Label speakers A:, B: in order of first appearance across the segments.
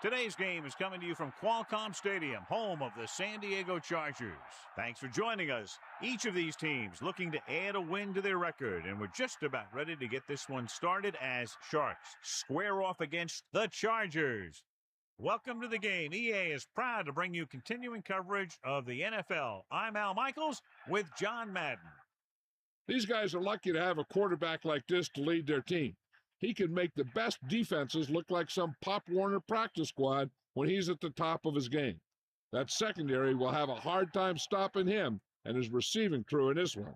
A: Today's game is coming to you from Qualcomm Stadium, home of the San Diego Chargers. Thanks for joining us. Each of these teams looking to add a win to their record, and we're just about ready to get this one started as Sharks square off against the Chargers. Welcome to the game. EA is proud to bring you continuing coverage of the NFL. I'm Al Michaels with John Madden.
B: These guys are lucky to have a quarterback like this to lead their team. He can make the best defenses look like some Pop Warner practice squad when he's at the top of his game. That secondary will have a hard time stopping him and his receiving crew in this one.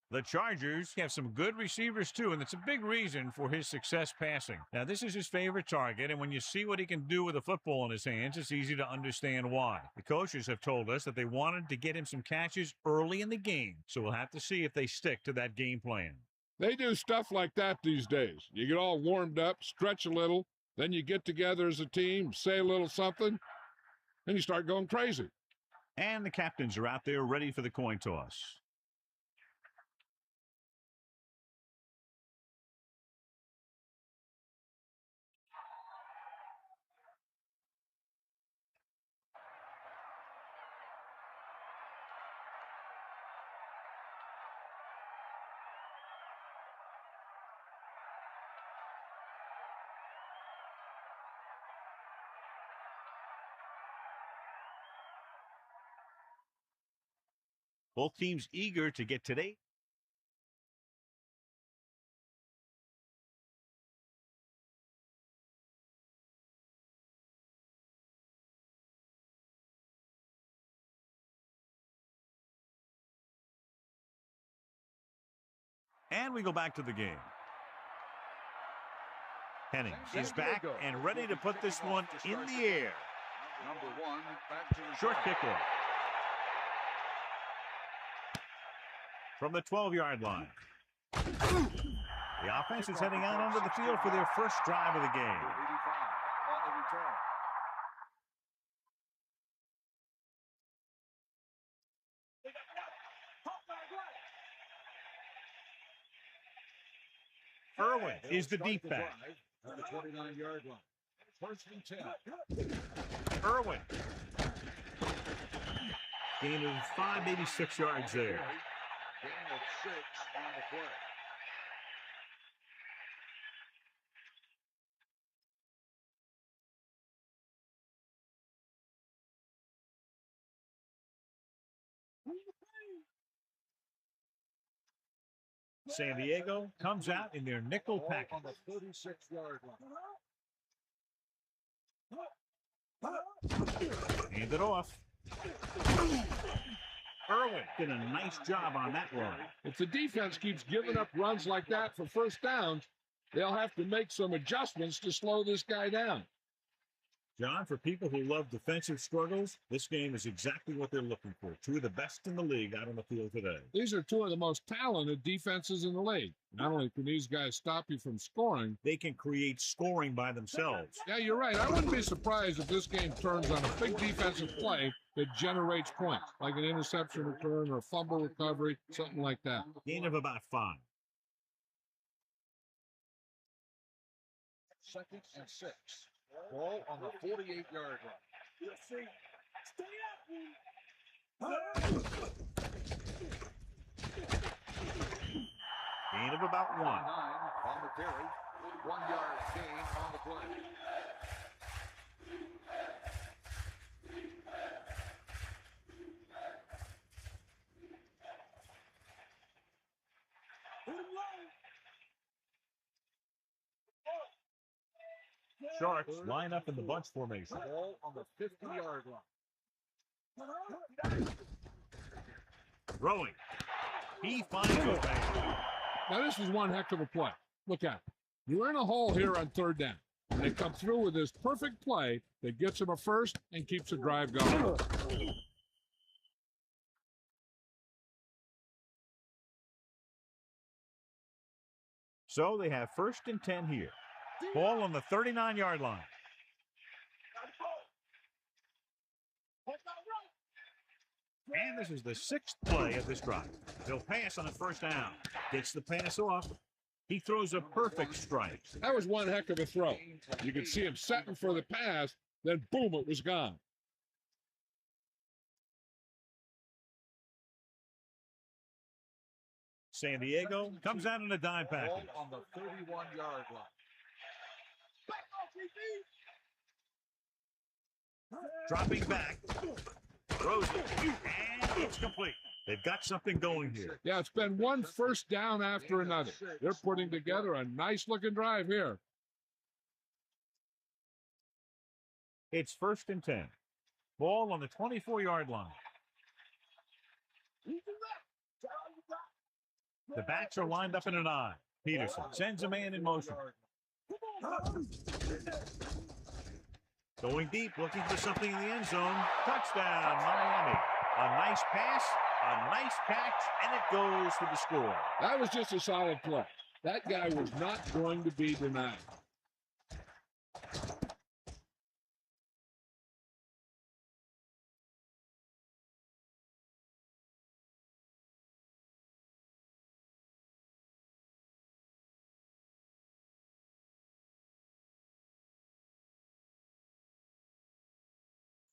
A: The Chargers have some good receivers, too, and it's a big reason for his success passing. Now, this is his favorite target, and when you see what he can do with a football in his hands, it's easy to understand why. The coaches have told us that they wanted to get him some catches early in the game, so we'll have to see if they stick to that game plan.
B: They do stuff like that these days. You get all warmed up, stretch a little, then you get together as a team, say a little something, and you start going crazy.
A: And the captains are out there ready for the coin toss. Both teams eager to get today. And we go back to the game. Henning is back and ready to put this one in the air. Short kickoff. From the 12-yard line. The offense is heading out onto the field for their first drive of the game. Irwin is the deep back.
C: On the 29-yard line. First and 10.
A: Irwin. Gain of 5, maybe 6 yards there.
C: Gain of 6 on the play.
A: San Diego comes out in their nickel package.
C: On the 36-yard line.
A: Hand it off. Irwin did a nice job on that run.
B: If the defense keeps giving up runs like that for first downs, they'll have to make some adjustments to slow this guy down.
A: John, for people who love defensive struggles, this game is exactly what they're looking for. Two of the best in the league out on the field today.
B: These are two of the most talented defenses in the league. Not only can these guys stop you from scoring,
A: they can create scoring by themselves.
B: Yeah, you're right. I wouldn't be surprised if this game turns on a big defensive play that generates points, like an interception return or a fumble recovery, something like that.
A: Gain of about 5.
C: Second and 6. Ball on the 48-yard line.
A: Gain of about 1.
C: On the carry. 1-yard gain on the play.
A: Sharks line up in the bunch formation.
C: Ball on the 50-yard line.
A: Throwing. He finds it back.
B: Now, this is one heck of a play. Look at it. You're in a hole here on third down. And they come through with this perfect play that gets them a first and keeps the drive going.
A: So they have first and 10 here. Ball on the 39-yard line. And this is the 6th play of this drive. They'll pass on a first down. Gets the pass off. He throws a perfect strike.
B: That was one heck of a throw. You can see him setting for the pass, then boom, it was gone.
A: San Diego comes out in a dime package.
C: Ball on the 31-yard line.
A: Dropping back. Throws it. And it's complete. They've got something going here.
B: Yeah, it's been one first down after another. They're putting together a nice-looking drive here.
A: It's 1st and 10. Ball on the 24-yard line. The backs are lined up in an I. Peterson sends a man in motion. Going deep, looking for something in the end zone. Touchdown, Miami. A nice pass, a nice catch, and it goes for the score.
B: That was just a solid play. That guy was not going to be denied.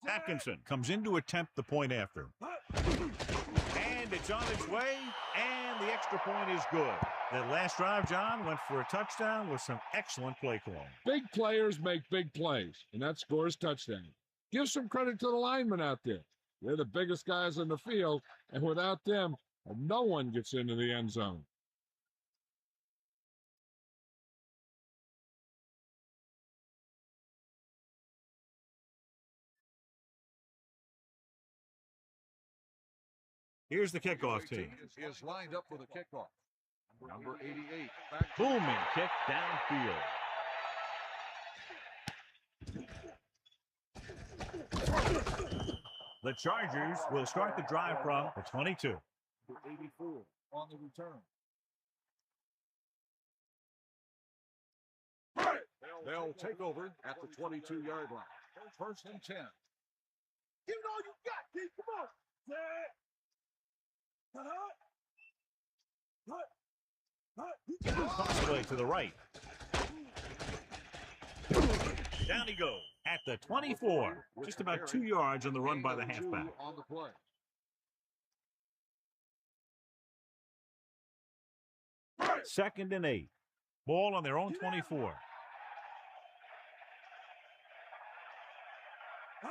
A: Atkinson comes in to attempt the point after. And it's on its way, and the extra point is good. That last drive, John, went for a touchdown with some excellent play calling.
B: Big players make big plays, and that scores touchdown. Give some credit to the linemen out there. They're the biggest guys in the field, and without them, no one gets into the end zone.
A: Here's the kickoff team.
C: Is lined up for the kickoff. Number 88.
A: Booming kick downfield. The Chargers will start the drive from the 22.
C: 84 on the return. They'll take over at the 22-yard line. 1st and 10. Give it all you got, kid. Come on.
A: Possibly to the right. Down he goes at the 24. Just about 2 yards on the run by the halfback.
C: On the play.
A: Second and 8. Ball on their own 24.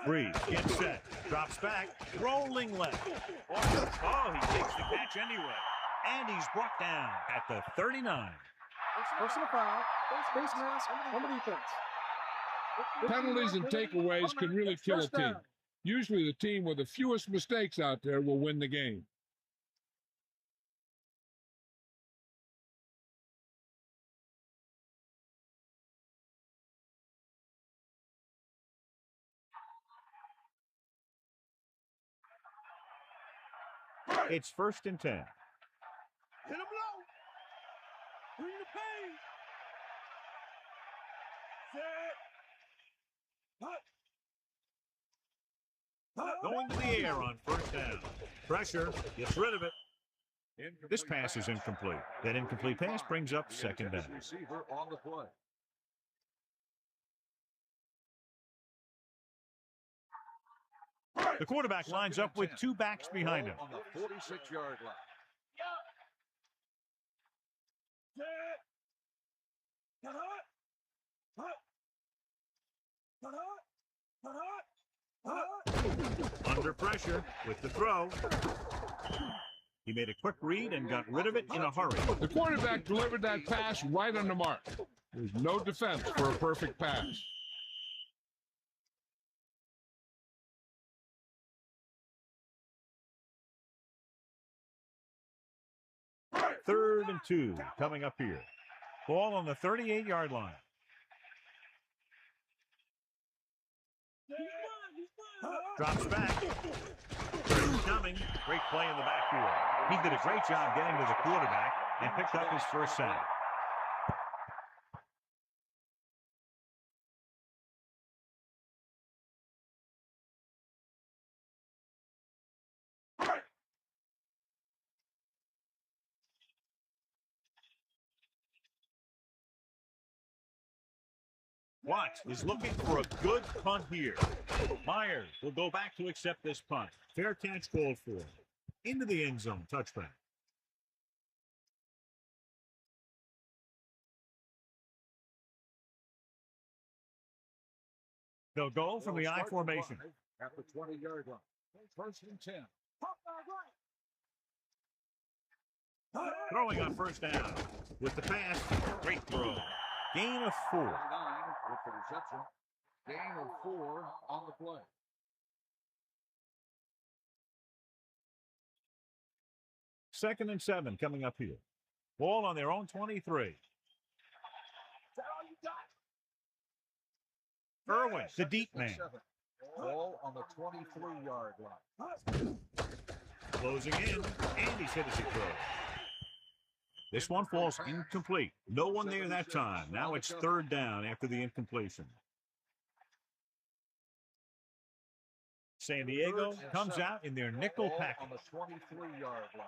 A: Breeze gets set. Drops back. Rolling left. Oh, he takes the catch anyway. And he's brought down at the 39.
D: Personal foul. Face mask on the defense.
B: Penalties and takeaways can really kill a team. Usually the team with the fewest mistakes out there will win the game.
A: It's 1st and 10.
D: Hit him low. Bring the pain.
A: Going to the air on 1st down. Pressure, gets rid of it. This pass is incomplete. That incomplete pass brings up 2nd down.
C: Receiver on the play.
A: The quarterback lines up with 2 backs behind him.
C: On the 46-yard line.
A: Under pressure with the throw. He made a quick read and got rid of it in a hurry.
B: The quarterback delivered that pass right on the mark. There's no defense for a perfect pass.
A: Third and 2 coming up here. Ball on the 38-yard line. Drops back. Coming. Great play in the backfield. He did a great job getting to the quarterback and picked up his first sack. Watts is looking for a good punt here. Myers will go back to accept this punt. Fair catch called for. Into the end zone, touchback. They'll go from the I formation.
C: At the 20-yard line. First and 10.
A: Throwing on first down. With the pass, great throw. Gain of 4.
C: 9 with the reception. Gain of 4 on the play.
A: Second and 7 coming up here. Ball on their own 23. Irwin, the deep man.
C: Ball on the 23-yard line.
A: Closing in, and he's hit as he throws. This one falls incomplete. No one there that time. Now it's third down after the incompletion. San Diego comes out in their nickel package.
C: On the 23-yard line.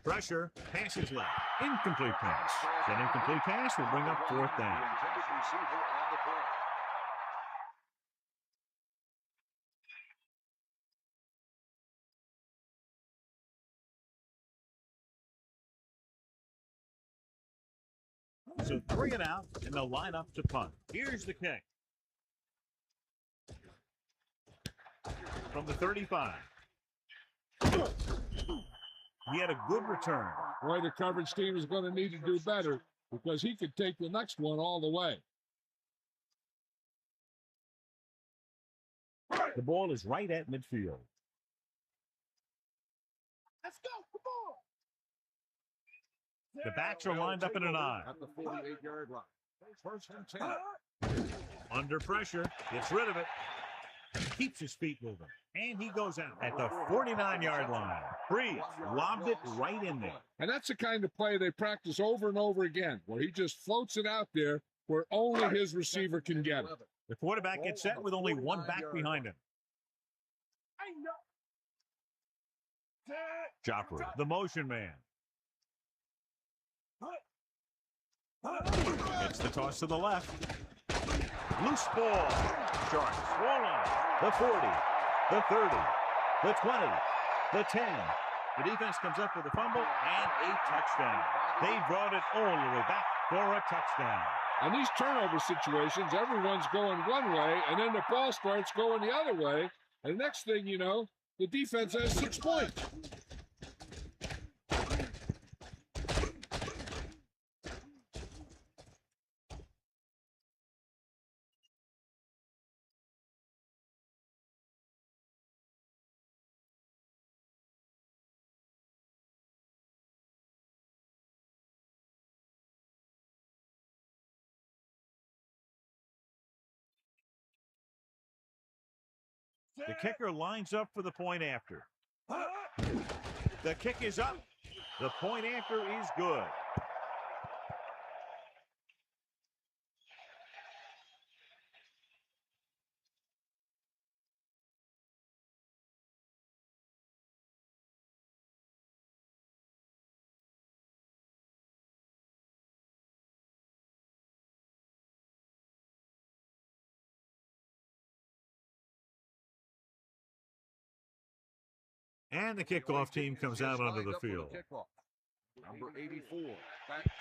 A: Pressure, passes left. Incomplete pass. That incomplete pass will bring up fourth down. So 3 and out, and they'll line up to punt. Here's the kick. From the 35. He had a good return.
B: Boy, the coverage team is going to need to do better because he could take the next one all the way.
A: The ball is right at midfield.
D: Let's go. Come on.
A: The backs are lined up in an I.
C: At the 48-yard line. First and 10.
A: Under pressure, gets rid of it. Keeps his feet moving. And he goes out at the 49-yard line. Breeze lobbed it right in there.
B: And that's the kind of play they practice over and over again, where he just floats it out there where only his receiver can get it.
A: The quarterback gets set with only one back behind him. Chopper, the motion man. It's the toss to the left. Loose ball. Sharks. Ball on. The 40. The 30. The 20. The 10. The defense comes up with a fumble and a touchdown. They brought it all the way back for a touchdown.
B: On these turnover situations, everyone's going one way, and then the ball starts going the other way. And the next thing you know, the defense has 6 points.
A: The kicker lines up for the point after. The kick is up. The point after is good. And the kickoff team comes out onto the field.
C: Number 84.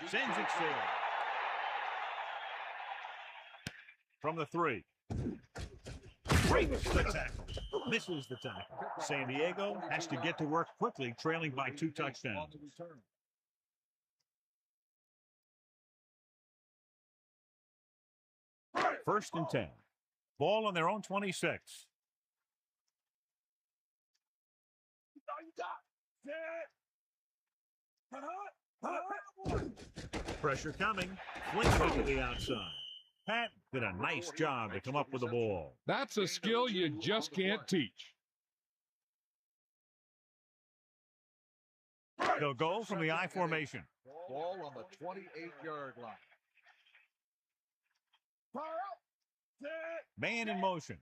A: Sends it sail. From the 3. Breaks the tackle. Misses the tackle. San Diego has to get to work quickly, trailing by 2 touchdowns. First and 10. Ball on their own 26. Pressure coming. Flings it to the outside. Pat did a nice job to come up with the ball.
B: That's a skill you just can't teach.
A: They'll go from the I formation.
C: Ball on the 28-yard line.
A: Man in motion.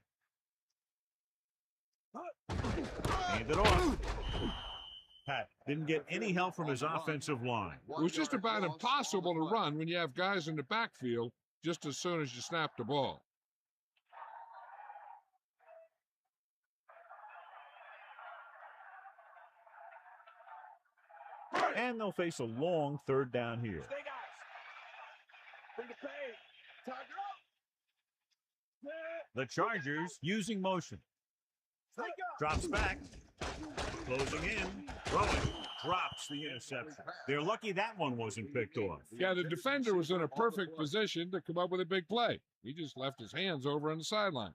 A: Hand it off. Pat didn't get any help from his offensive line.
B: It was just about impossible to run when you have guys in the backfield just as soon as you snap the ball.
A: And they'll face a long third down here.
D: Stay, guys. Bring the pay. Target up.
A: The Chargers using motion.
D: Stay, guys.
A: Drops back. Closing in. Throwing. Drops the interception. They're lucky that one wasn't picked off.
B: Yeah, the defender was in a perfect position to come up with a big play. He just left his hands over on the sideline.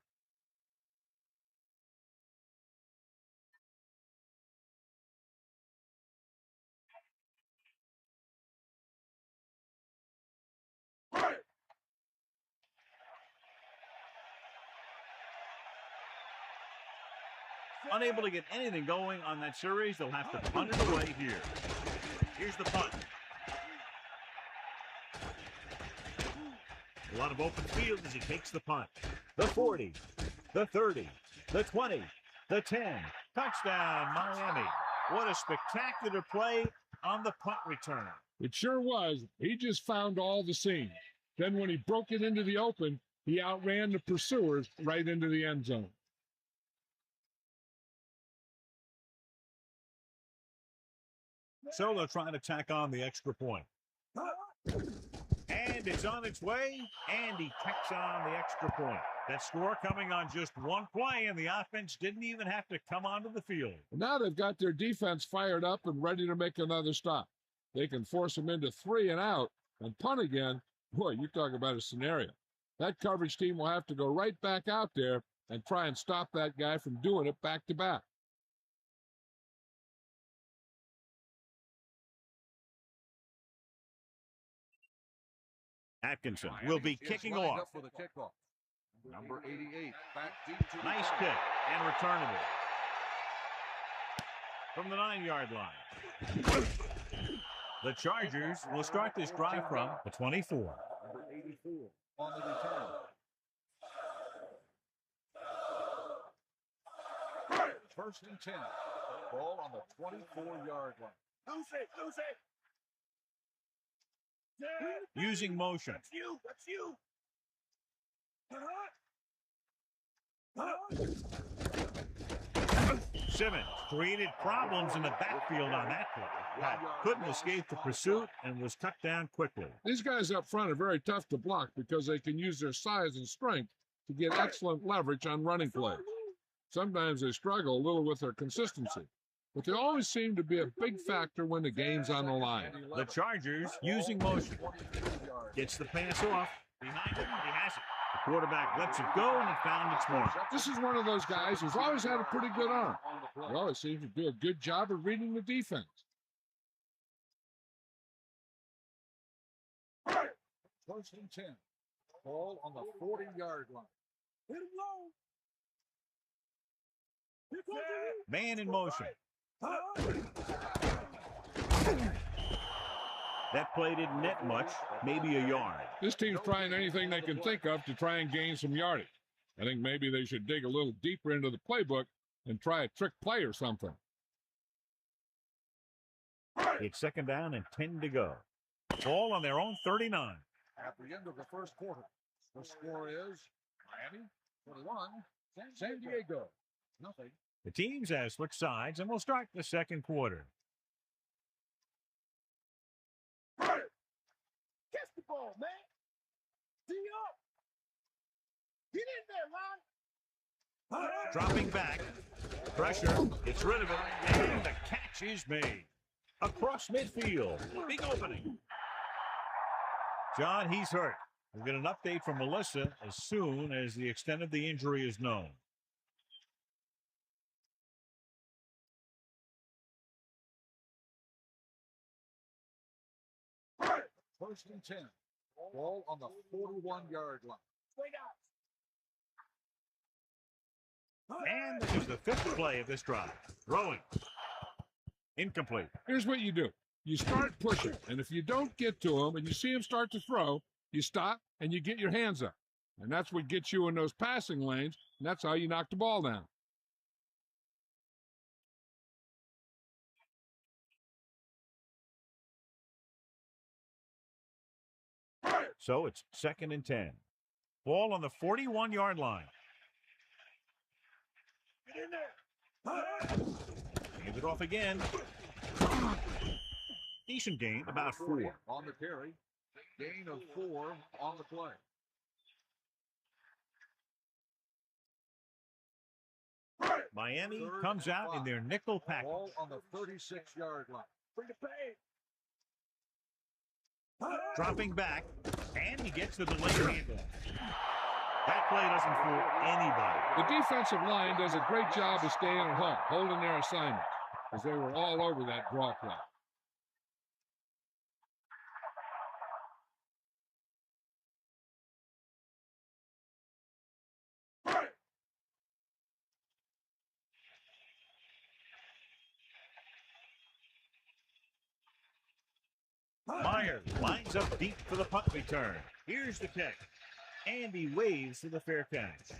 A: Unable to get anything going on that series, they'll have to punt it away here. Here's the punt. A lot of open field as he takes the punt. The 40, the 30, the 20, the 10. Touchdown, Miami. What a spectacular play on the punt return.
B: It sure was. He just found all the seams. Then when he broke it into the open, he outran the pursuers right into the end zone.
A: So they'll try to tack on the extra point. And it's on its way, and he tacks on the extra point. That score coming on just one play, and the offense didn't even have to come onto the field.
B: Now they've got their defense fired up and ready to make another stop. They can force them into 3 and out and punt again. Boy, you talk about a scenario. That coverage team will have to go right back out there and try and stop that guy from doing it back to back.
A: Atkinson will be kicking off.
C: For the kickoff. Number 88. Back deep to
A: Nice kick and returnable. From the 9-yard line. The Chargers will start this drive from the 24.
C: number 84 on the return. First and 10. Ball on the 24-yard line.
D: Lose it.
A: Using motion.
D: That's you.
A: Simmons created problems in the backfield on that play. Pat couldn't escape the pursuit and was cut down quickly.
B: These guys up front are very tough to block because they can use their size and strength to get excellent leverage on running plays. Sometimes they struggle a little with their consistency, but they always seem to be a big factor when the game's on the line.
A: The Chargers using motion. Gets the pass off. Behind him, he has it. The quarterback lets it go, and it found its mark.
B: This is one of those guys who's always had a pretty good arm. He always seems to do a good job of reading the defense.
C: First and 10. Ball on the 40-yard line.
D: Hit him low.
A: Man in motion. That play didn't net much, maybe a yard.
B: This team's trying anything they can think of to try and gain some yardage. I think maybe they should dig a little deeper into the playbook and try a trick play or something.
A: It's second down and 10 to go. Ball on their own 39.
C: At the end of the first quarter, the score is Miami 21, San Diego nothing.
A: The teams have switched sides, and we'll start the second quarter.
D: Catch the ball, man. D up. Get in there, Ron.
A: Dropping back. Pressure. Gets rid of it. And the catch is made. Across midfield. Big opening. John, he's hurt. We'll get an update from Melissa as soon as the extent of the injury is known.
C: First and 10. Ball on the 41-yard line.
A: And this is the fifth play of this drive. Throwing. Incomplete.
B: Here's what you do. You start pushing, and if you don't get to him and you see him start to throw, you stop and you get your hands up. And that's what gets you in those passing lanes, and that's how you knock the ball down.
A: So it's 2nd and 10. Ball on the 41-yard line. Hand it off again. Decent gain, about 4.
C: On the carry. Gain of 4 on the play.
A: Miami comes out in their nickel package.
C: Ball on the 36-yard line.
A: Dropping back, and he gets the delayed handoff. That play doesn't fool anybody.
B: The defensive line does a great job of staying at home, holding their assignment, as they were all over that draw play.
A: Myers lines up deep for the punt return. Here's the kick. And he waves for the fair catch.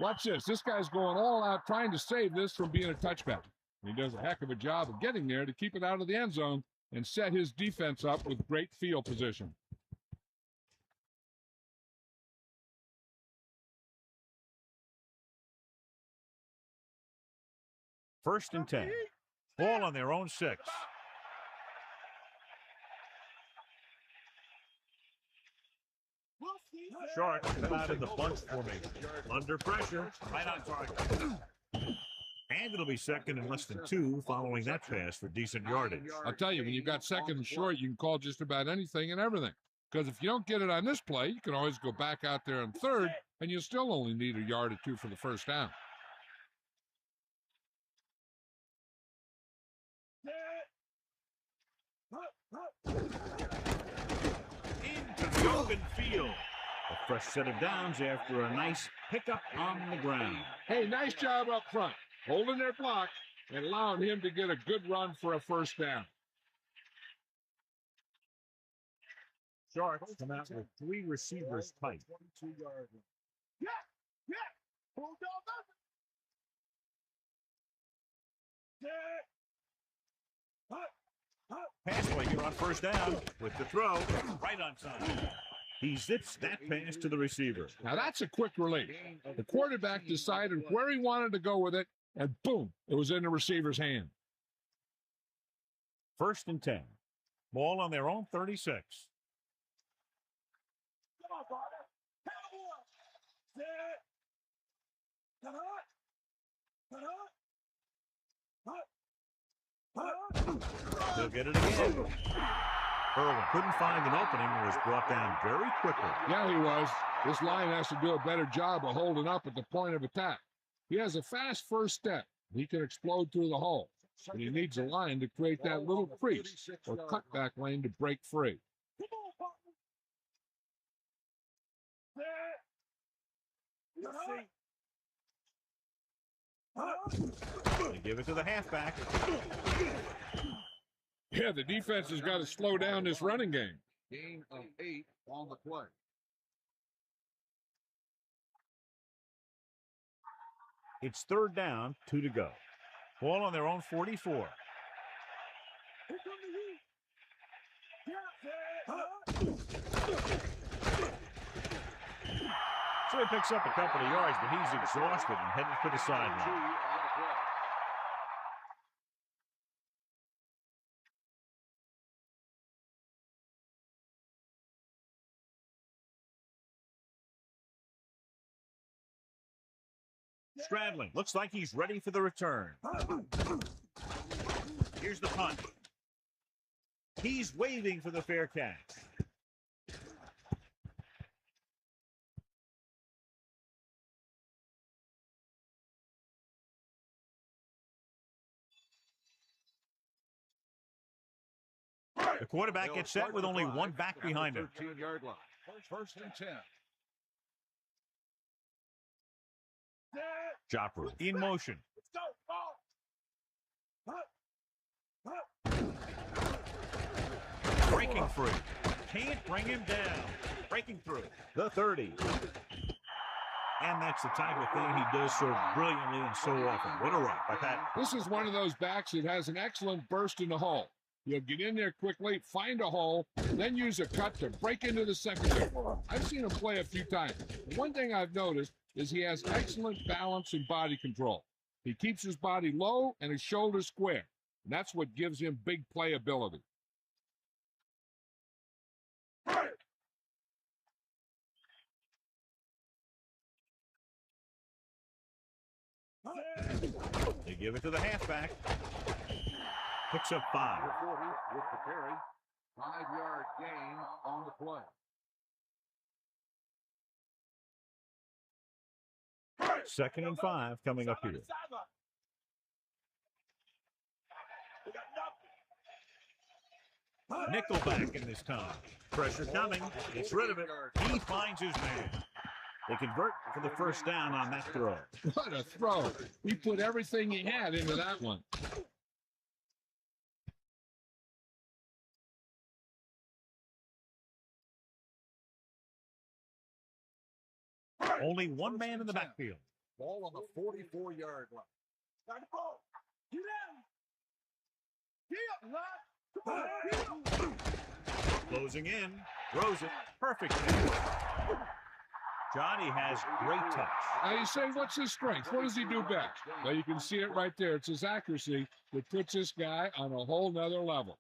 B: Watch this. This guy's going all out trying to save this from being a touchback. He does a heck of a job of getting there to keep it out of the end zone and set his defense up with great field position.
A: First and 10. Ball on their own 6. Sharks come out in the bunch formation. Under pressure, right on target. And it'll be 2nd and less than 2 following that pass for decent yardage.
B: I'll tell you, when you've got 2nd and short, you can call just about anything and everything. Because if you don't get it on this play, you can always go back out there on 3rd, and you still only need a yard or 2 for the first down.
A: Into the open field. A fresh set of downs after a nice pickup on the ground.
B: Hey, nice job up front, holding their block and allowing him to get a good run for a first down.
A: Sharks come out with 3 receivers tight. Pass play here on first down with the throw right on time. He zips that pass to the receiver.
B: Now that's a quick release. The quarterback decided where he wanted to go with it, and boom, it was in the receiver's hand.
A: First and 10. Ball on their own 36. They'll get it again. Irwin couldn't find an opening and was brought down very quickly.
B: Yeah, he was. This line has to do a better job of holding up at the point of attack. He has a fast first step. He can explode through the hole. But he needs a line to create that little crease or cutback lane to break free.
A: They give it to the halfback.
B: Yeah, the defense has got to slow down this running game.
C: Gain of 8 on the play.
A: It's 3rd down, 2 to go. Ball on their own 44. So he picks up a couple of yards, but he's exhausted and headed for the sideline. Stradling looks like he's ready for the return. Here's the punt. He's waving for the fair catch. The quarterback gets set with only one back behind him.
C: 13-yard line. First and 10.
A: Chopper in motion. Breaking free. Can't bring him down. Breaking through. The 30. And that's the type of thing he does so brilliantly and so often. What a rock by Pat.
B: This is one of those backs that has an excellent burst in the hole. He'll get in there quickly, find a hole, then use a cut to break into the secondary. I've seen him play a few times. One thing I've noticed is he has excellent balance and body control. He keeps his body low and his shoulders square. And that's what gives him big play ability.
A: They give it to the halfback. Picks up 5.
C: 40 with the carry. 5-yard gain on the play.
A: Second and 5 coming up here. Nickelback in this time. Pressure coming. Gets rid of it. He finds his man. They convert for the first down on that throw.
B: What a throw. He put everything he had into that one.
A: Only one man in the backfield.
C: Ball on the 44-yard line.
A: Closing in. Throws it. Perfect. Johnny has great touch.
B: Now you say, what's his strength? What does he do best? Well, you can see it right there. It's his accuracy that puts this guy on a whole nother level.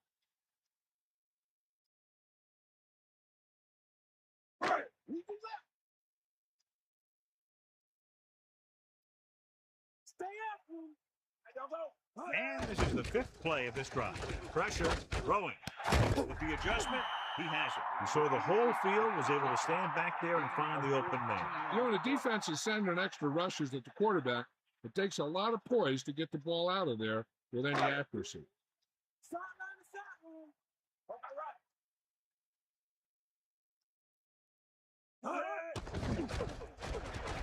A: And this is the 5th play of this drive. Pressure, throwing. With the adjustment, he has it. He saw the whole field, was able to stand back there and find the open man.
B: You know, when the defense is sending extra rushers at the quarterback, it takes a lot of poise to get the ball out of there with any accuracy.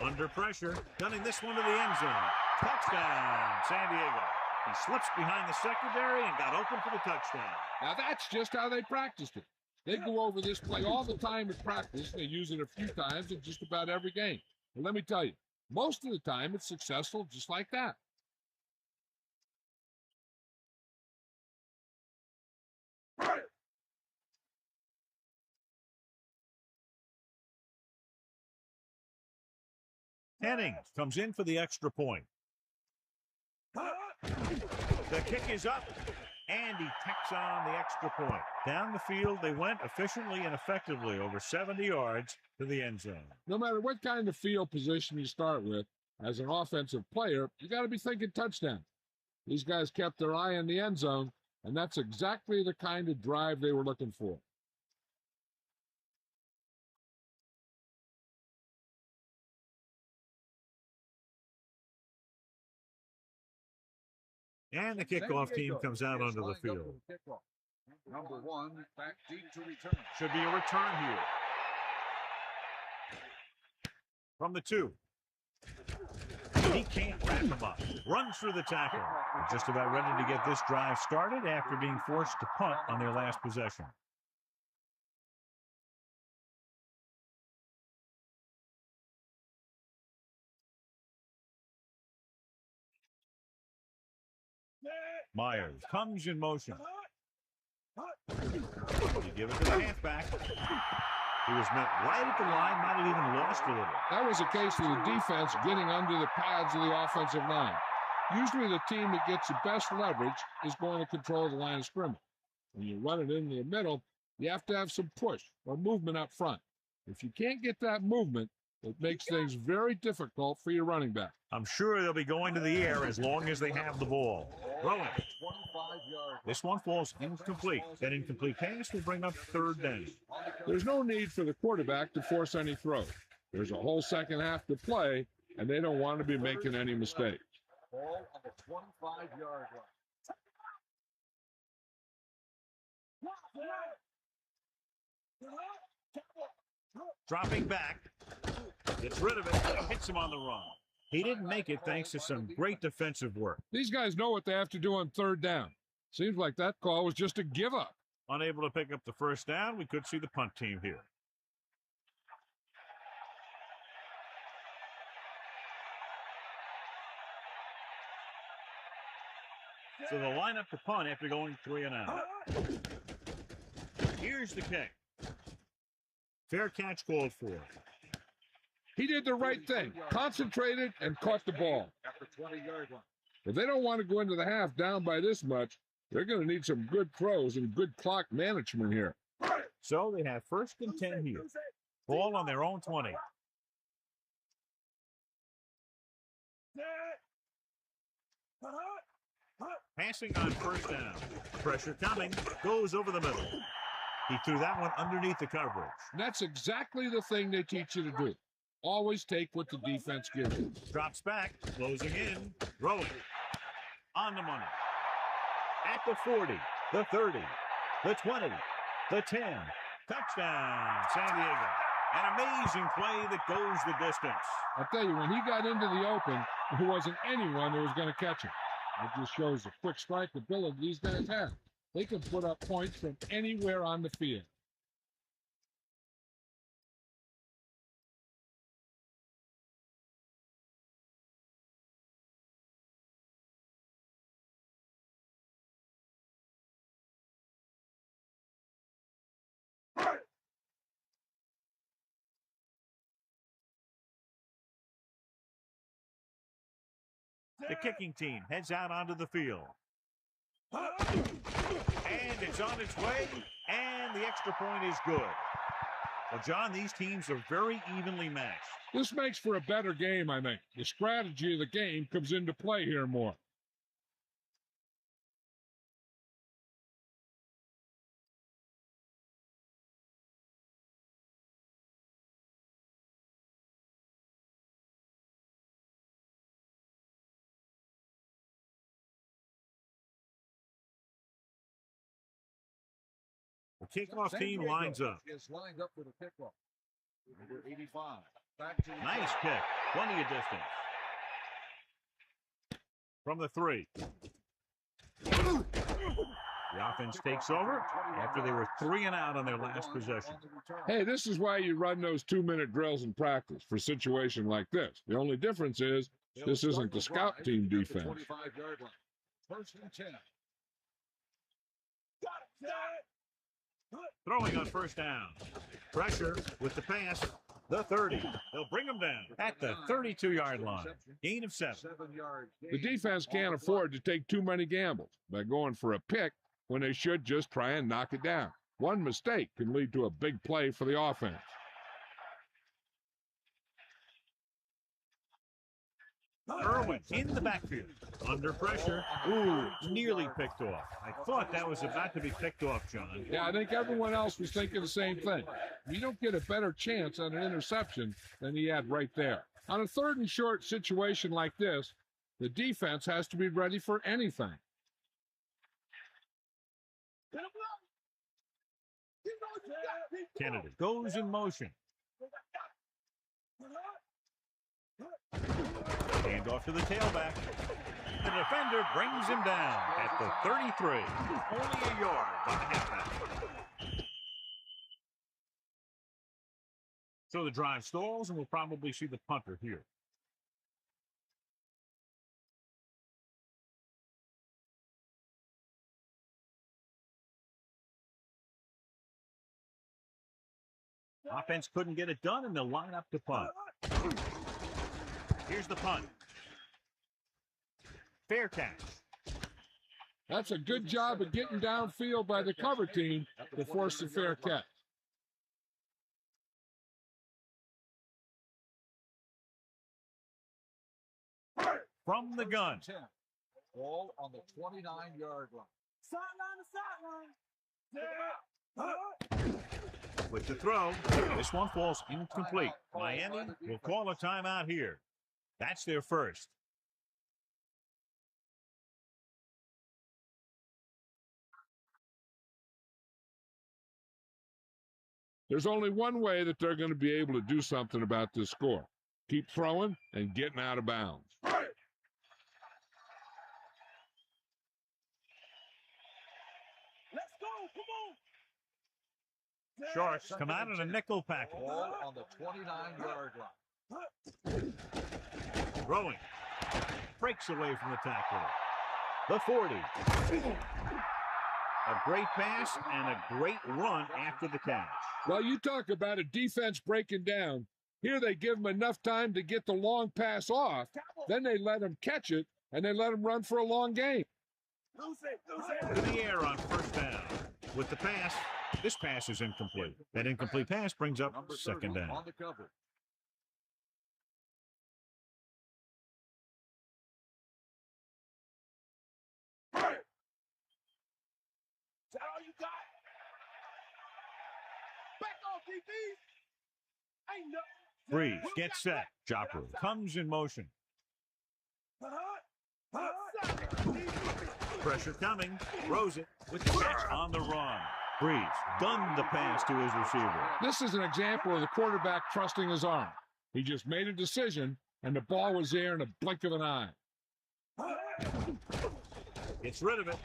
A: Under pressure, gunning this one to the end zone. Touchdown, San Diego. He slips behind the secondary and got open for the touchdown.
B: Now that's just how they practiced it. They go over this play all the time in practice. They use it a few times in just about every game. And let me tell you, most of the time it's successful just like that.
A: Hennings comes in for the extra point. The kick is up, and he tacks on the extra point. Down the field, they went efficiently and effectively over 70 yards to the end zone.
B: No matter what kind of field position you start with, as an offensive player, you got to be thinking touchdown. These guys kept their eye on the end zone, and that's exactly the kind of drive they were looking for.
A: And the kickoff team comes out onto the field.
C: Number 1, back deep to return.
A: Should be a return here. From the 2. He can't wrap him up. Runs through the tackle. They're just about ready to get this drive started after being forced to punt on their last possession. Myers comes in motion. You give it to the halfback. He was met right at the line, might have even lost a little.
B: That was a case of the defense getting under the pads of the offensive line. Usually the team that gets the best leverage is going to control the line of scrimmage. When you run it into the middle, you have to have some push or movement up front. If you can't get that movement, it makes things very difficult for your running back.
A: I'm sure they'll be going to the air as long as they have the ball. Throwing. This one falls incomplete. That incomplete pass will bring up 3rd down.
B: There's no need for the quarterback to force any throw. There's a whole second half to play, and they don't want to be making any mistakes.
C: Ball on the 25-yard line.
A: Dropping back. Gets rid of it. Hits him on the run. He didn't make it thanks to some great defensive work.
B: These guys know what they have to do on 3rd down. Seems like that call was just a give up.
A: Unable to pick up the first down, we could see the punt team here. So they'll line up to punt after going 3 and out. Here's the kick. Fair catch called for.
B: He did the right thing, concentrated and caught the ball.
C: At the 20-yard line.
B: If they don't want to go into the half down by this much, they're going to need some good throws and good clock management here.
A: So they have 1st and 10 here. Ball on their own 20. Passing on 1st down. Pressure coming. Goes over the middle. He threw that one underneath the coverage.
B: That's exactly the thing they teach you to do. Always take what the defense gives you.
A: Drops back. Closing in. Throwing. On the money. At the 40. The 30. The 20. The 10. Touchdown, San Diego. An amazing play that goes the distance.
B: I'll tell you, when he got into the open, there wasn't anyone who was going to catch him. It just shows the quick strike ability these guys have. They can put up points from anywhere on the field.
A: The kicking team heads out onto the field. And it's on its way, and the extra point is good. Well, John, these teams are very evenly matched.
B: This makes for a better game, I think. The strategy of the game comes into play here more.
A: The kickoff team lines up.
C: Is lined up for the kickoff. Number 85. Back to
A: Nice kick. Plenty of distance. From the 3. The offense takes over after they were 3 and out on their last possession.
B: Hey, this is why you run those 2-minute drills in practice for a situation like this. The only difference is this isn't the scout team defense.
C: 25-yard line. 1st and 10.
A: Throwing on 1st down. Pressure with the pass. The 30. They'll bring them down at the 32-yard line. Gain of 7.
B: The defense can't afford to take too many gambles by going for a pick when they should just try and knock it down. One mistake can lead to a big play for the offense.
A: Irwin in the backfield. Under pressure. Ooh, nearly picked off. I thought that was about to be picked off, John.
B: Yeah, I think everyone else was thinking the same thing. You don't get a better chance on an interception than he had right there. On a 3rd and short situation like this, the defense has to be ready for anything.
A: Kennedy goes in motion. Hand off to the tailback. The defender brings him down at the 33. Only a yard by the halfback. So the drive stalls, and we'll probably see the punter here. Offense couldn't get it done, and they'll line up to punt. Here's the punt. Fair catch.
B: That's a good job of getting downfield by the cover team to force the fair catch.
A: From the gun.
C: Ball on the 29-yard line.
A: With the throw, this one falls incomplete. Miami will call a timeout here. That's their first.
B: There's only one way that they're going to be able to do something about this score. Keep throwing and getting out of bounds.
A: Sharks come out in a nickel package.
C: Ball on the 29-yard line.
A: Throwing. Breaks away from the tackler. The 40. A great pass and a great run after the catch.
B: Well, you talk about a defense breaking down. Here they give him enough time to get the long pass off. Then they let him catch it, and they let him run for a long game.
A: To the air on first down. With the pass, this pass is incomplete. That incomplete pass brings up second down.
C: On the cover.
D: Is that all you got? Back off, DB. Ain't nothing.
A: Breeze gets set. Joppers comes in motion. Pressure coming. Throws it with the catch on the run. Breeze gunned the pass to his receiver.
B: This is an example of the quarterback trusting his arm. He just made a decision, and the ball was there in a blink of an eye.
A: Gets rid of it.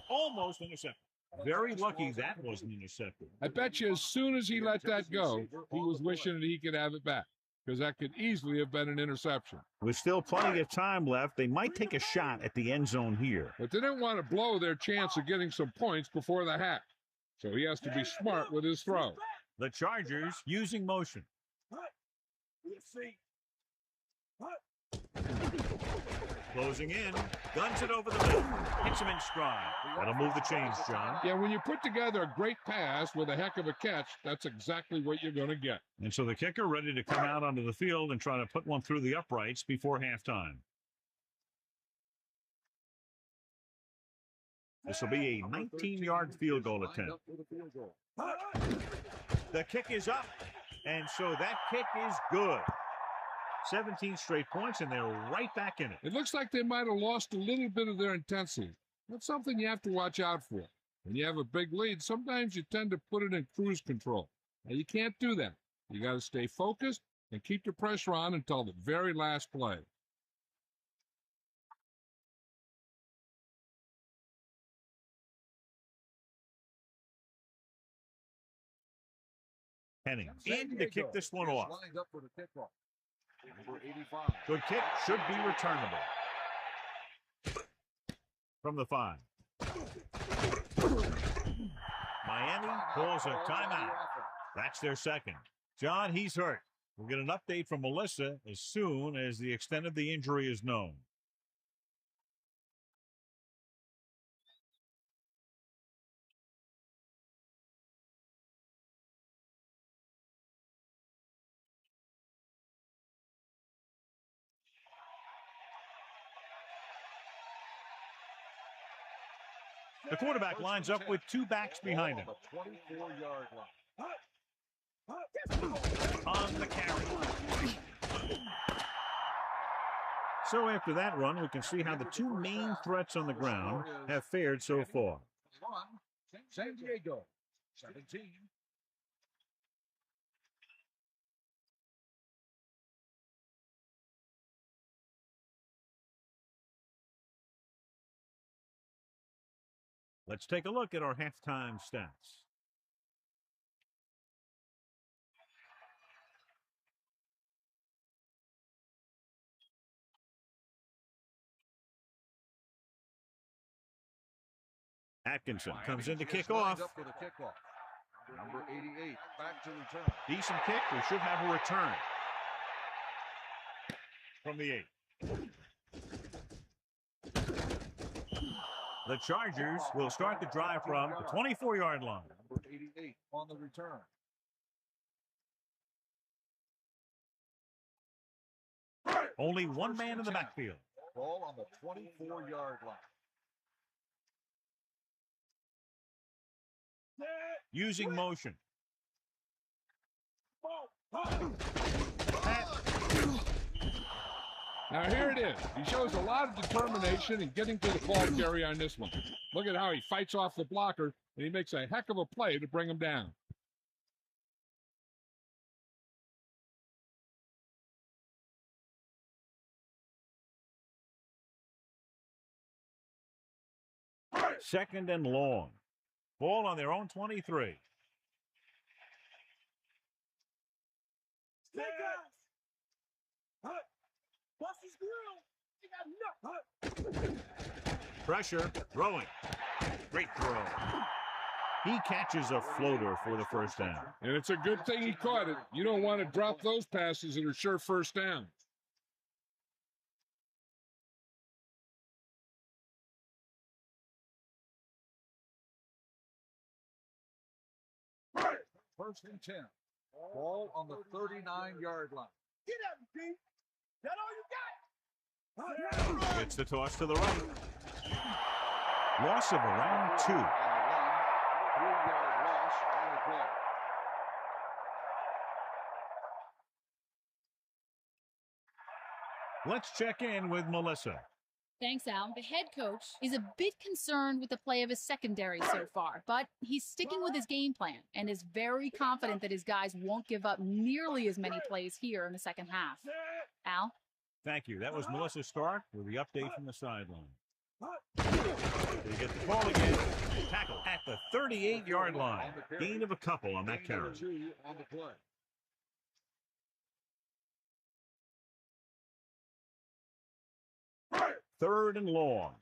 A: Almost intercepted. Very lucky that wasn't intercepted.
B: I bet you as soon as he let that go, he was wishing that he could have it back, because that could easily have been an interception.
A: With still plenty of time left, they might take a shot at the end zone here.
B: But they didn't want to blow their chance of getting some points before the half. So he has to be smart with his throw.
A: The Chargers using motion. Closing in, guns it over the middle, hits him in stride. That'll move the chains, John.
B: Yeah, when you put together a great pass with a heck of a catch, that's exactly what you're going to get.
A: And so the kicker ready to come out onto the field and try to put one through the uprights before halftime. This will be a 19-yard field goal attempt. The kick is up, and so that kick is good. 17 straight points, and they're right back in it.
B: It looks like they might have lost a little bit of their intensity. That's something you have to watch out for. When you have a big lead, sometimes you tend to put it in cruise control. Now, you can't do that. You got to stay focused and keep the pressure on until the very last play.
A: Henning in to kick this one off.
C: Lined up for the kickoff. Number 85.
A: Good kick, should be returnable. From the 5. Miami calls a timeout. That's their second. John, he's hurt. We'll get an update from Melissa as soon as the extent of the injury is known. The quarterback lines up with two backs behind him.
C: 24-yard line.
A: On the carry. So after that run, we can see how the two main threats on the ground have fared so far.
C: San Diego, 17.
A: Let's take a look at our halftime stats. Atkinson comes in to kick off.
C: Number 88, back to return.
A: Decent kick. We should have a return from the 8. The Chargers will start the drive from the 24-yard line.
C: Number 88 on the return.
A: Only one man in the backfield.
C: Ball on the 24-yard line.
A: Using motion.
B: Now, here it is. He shows a lot of determination in getting to the ball carrier on this one. Look at how he fights off the blocker, and he makes a heck of a play to bring him down.
A: Second and long. Ball on their own 23. Pressure, throwing. Great throw. He catches a floater for the first down.
B: And it's a good thing he caught it. You don't want to drop those passes that are sure first down.
C: First and 10. Ball on the 39-yard line. Get up, D. That all you got?
A: Gets the toss to the right. Loss of around 2.
C: On the run, 3-yard loss on the play.
A: Let's check in with Melissa.
E: Thanks, Al. The head coach is a bit concerned with the play of his secondary so far, but he's sticking with his game plan and is very confident that his guys won't give up nearly as many plays here in the second half. Al?
A: Thank you. That was Melissa Stark with the update from the sideline. They get the ball again. Tackle at the 38-yard line. Gain of a couple on that carry.
C: 2 on the play.
A: Third and long.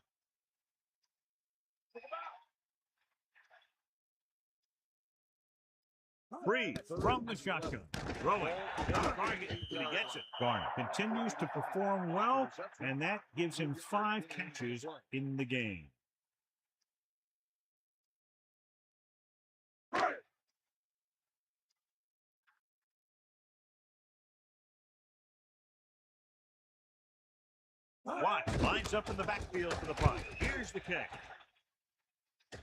A: Free from the shotgun. Throwing. Target. And he gets it. Garner continues to perform well, and that gives him 5 catches in the game. Watt lines up in the backfield for the punt. Here's the kick.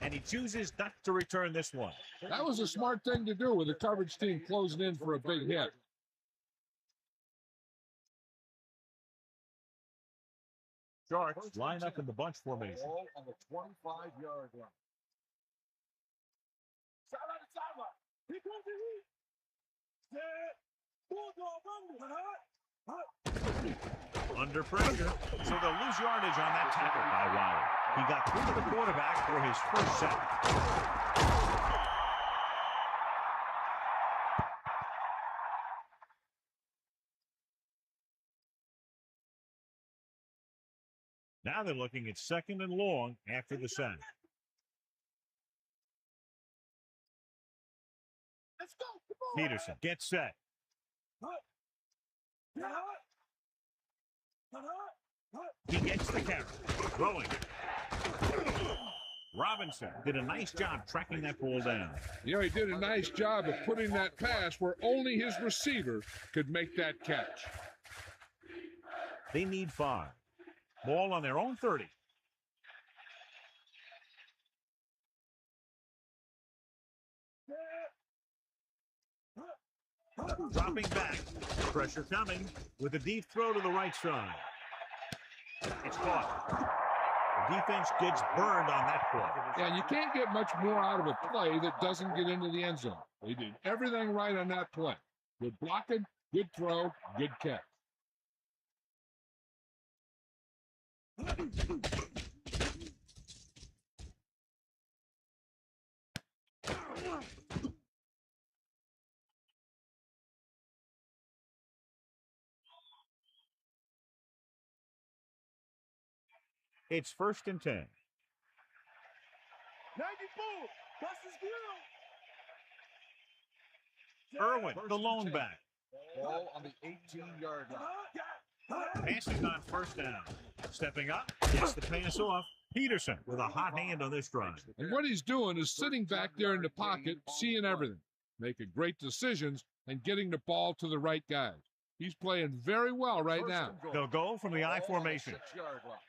A: And he chooses not to return this one.
B: That was a smart thing to do with the coverage team closing in for a big hit.
A: Sharks line up in the bunch formation.
C: Ball on the 25-yard line.
A: Under pressure, so they'll lose yardage on that tackle by Wilder. He got through to the quarterback for his first sack. Now they're looking at second and long after the sack.
C: Let's go.
A: Peterson gets set. He gets the carry. Throwing. Robinson did a nice job tracking that ball down.
B: You know, he did a nice job of putting that pass where only his receiver could make that catch.
A: They need 5. Ball on their own 30. Dropping back. Pressure coming with a deep throw to the right side. It's caught. The defense gets burned on that play.
B: Yeah, you can't get much more out of a play that doesn't get into the end zone. They did everything right on that play. Good blocking, good throw, good catch.
A: It's first and 10.
C: 94.
A: Irwin, the lone back.
C: Ball on the 18-yard line.
A: Passing on first down. Stepping up, gets the pass off. Peterson with a hot hand on this drive.
B: And what he's doing is sitting back there in the pocket, seeing everything, making great decisions, and getting the ball to the right guys. He's playing very well right now.
A: They'll go from the I formation.
C: 6-yard line.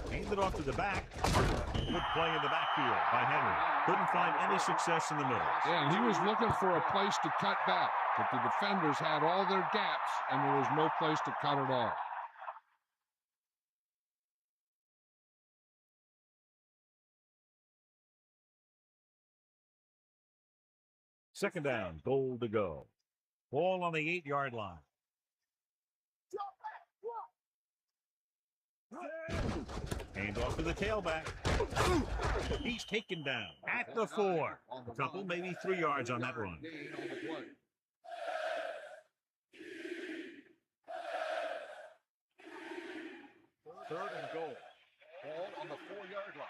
A: Handed off to the back. Good play in the backfield by Henry. Couldn't find any success in the middle.
B: Yeah, and he was looking for a place to cut back, but the defenders had all their gaps, and there was no place to cut at all.
A: Second down, goal to go. Ball on the 8-yard line. Hand off to the tailback. He's taken down at the 4. A couple, maybe 3 yards on that run.
C: Third and goal. Ball on the 4-yard line.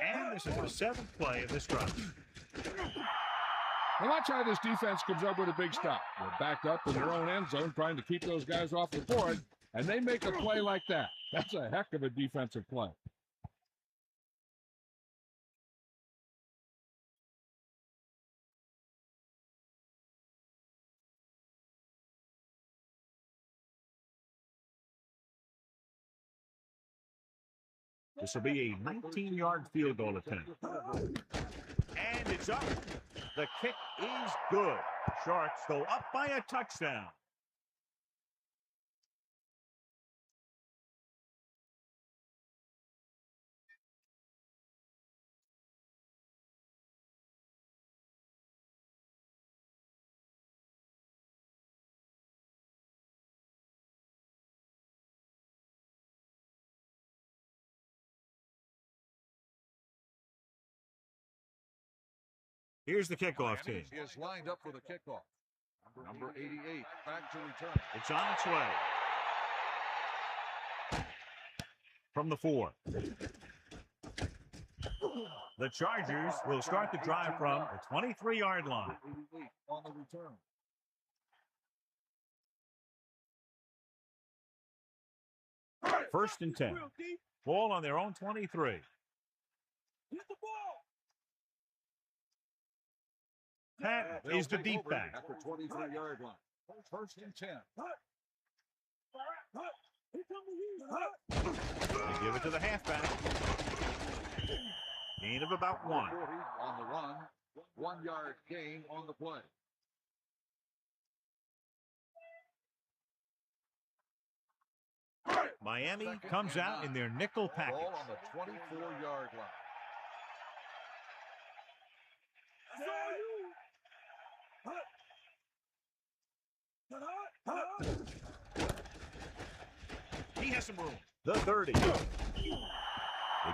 A: And this is the 7th play of this drive.
B: Now watch how this defense comes up with a big stop. They're backed up in their own end zone trying to keep those guys off the board, and they make a play like that. That's a heck of a defensive play.
A: This will be a 19-yard field goal attempt. And it's up. The kick is good. Sharks go up by a touchdown. Here's the kickoff team.
C: He is lined up for the kickoff. Number 88, back to return.
A: It's on its way. From the 4. The Chargers will start the drive from the 23-yard line.
C: 88 on the return.
A: First and 10. Ball on their own 23. That is the deep back.
C: At the 23-yard line. First and 10.
A: They give it to the halfback. Gain of about 1.
C: On the run. 1-yard gain on the play.
A: Miami comes out in their nickel package.
C: Ball on the 24-yard line.
A: He has some room. The 30. They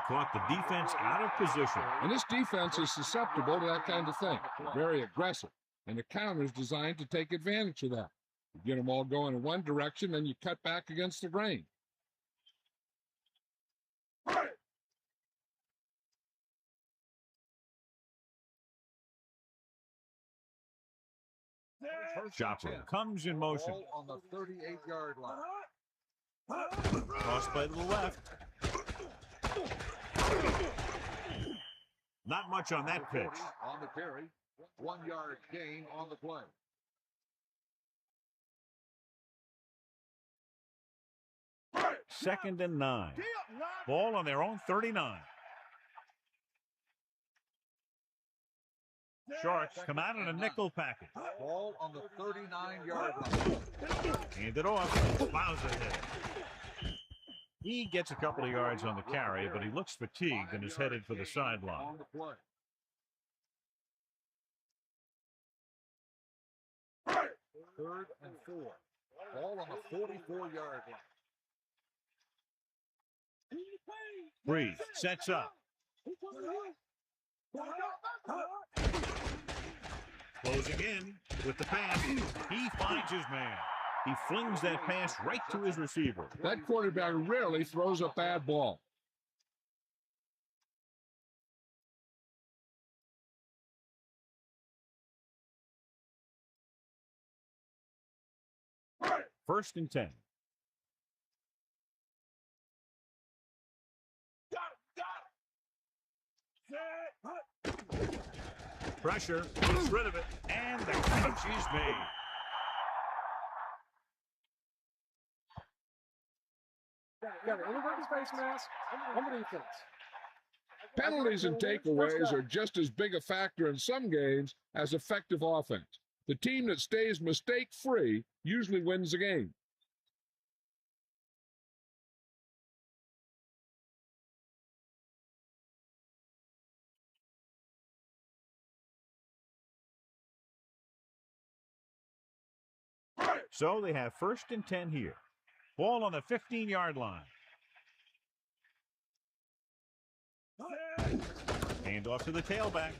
A: caught the defense out of position.
B: And this defense is susceptible to that kind of thing. They're very aggressive. And the counter is designed to take advantage of that. You get them all going in one direction, then you cut back against the grain.
A: Chopper comes in motion.
C: Ball on the 38-yard line.
A: Cross play to the left. Not much on that pitch.
C: On the carry. 1-yard gain on the play.
A: Second and 9. Ball on their own 39. Sharks come out in a nickel package.
C: Ball on the 39-yard line.
A: Hand it off. Plows ahead. He gets a couple of yards on the carry, but he looks fatigued and is headed for the sideline.
C: On the play. Third and 4. Ball on the 44-yard line.
A: Breeze sets up. Closing in with the pass. He finds his man. He flings that pass right to his receiver.
B: That quarterback rarely throws a bad ball.
A: First and 10. Pressure, gets rid of it, and the catch is made.
D: Got an inverted face mask on the defense.
B: Penalties and takeaways are just as big a factor in some games as effective offense. The team that stays mistake-free usually wins the game.
A: So they have first and 10 here. Ball on the 15-yard line. Hand off to the tailback.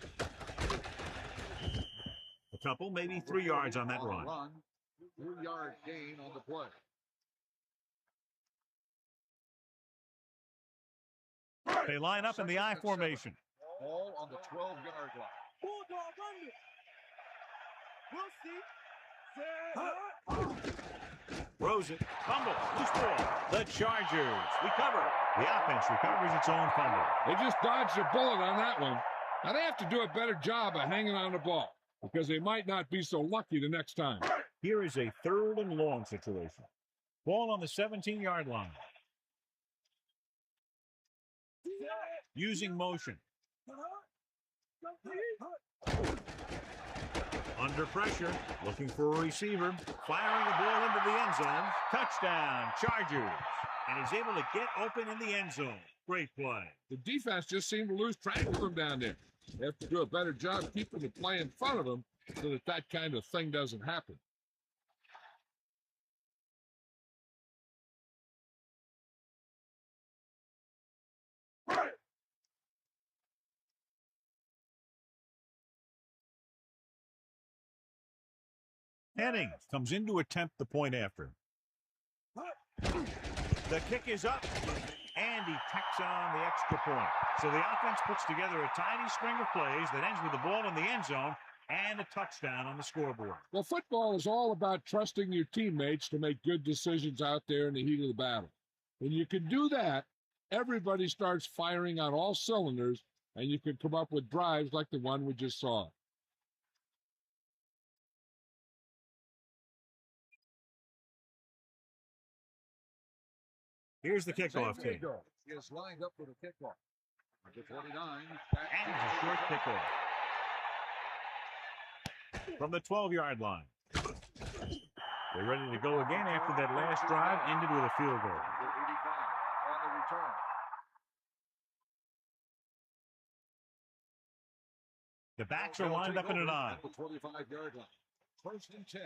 A: A couple, maybe 3 yards on that run.
C: 3-yard gain on the play.
A: They line up in the I formation.
C: Ball on the 12-yard line.
A: Throws it. Fumble. Loose ball. The Chargers recover. The offense recovers its own fumble.
B: They just dodged a bullet on that one. Now they have to do a better job of hanging on the ball because they might not be so lucky the next time.
A: Here is a 3rd and long situation. Ball on the 17-yard line. Using motion. Under pressure, looking for a receiver, firing the ball into the end zone. Touchdown, Chargers. And he's able to get open in the end zone. Great play.
B: The defense just seemed to lose track of them down there. They have to do a better job keeping the play in front of them so that that kind of thing doesn't happen.
A: Henning comes in to attempt the point after. The kick is up, and he tacks on the extra point. So the offense puts together a tiny string of plays that ends with the ball in the end zone and a touchdown on the scoreboard.
B: Well, football is all about trusting your teammates to make good decisions out there in the heat of the battle. When you can do that, everybody starts firing on all cylinders, and you can come up with drives like the one we just saw.
A: Here's the kickoff team.
C: Is lined up for the kickoff. Number 29.
A: And it's a short kickoff. From the 12-yard line. They're ready to go again after that last drive ended with a field goal.
C: Number 85 on the return.
A: The backs are lined up in an I.
C: At the 25-yard line. 1st and 10.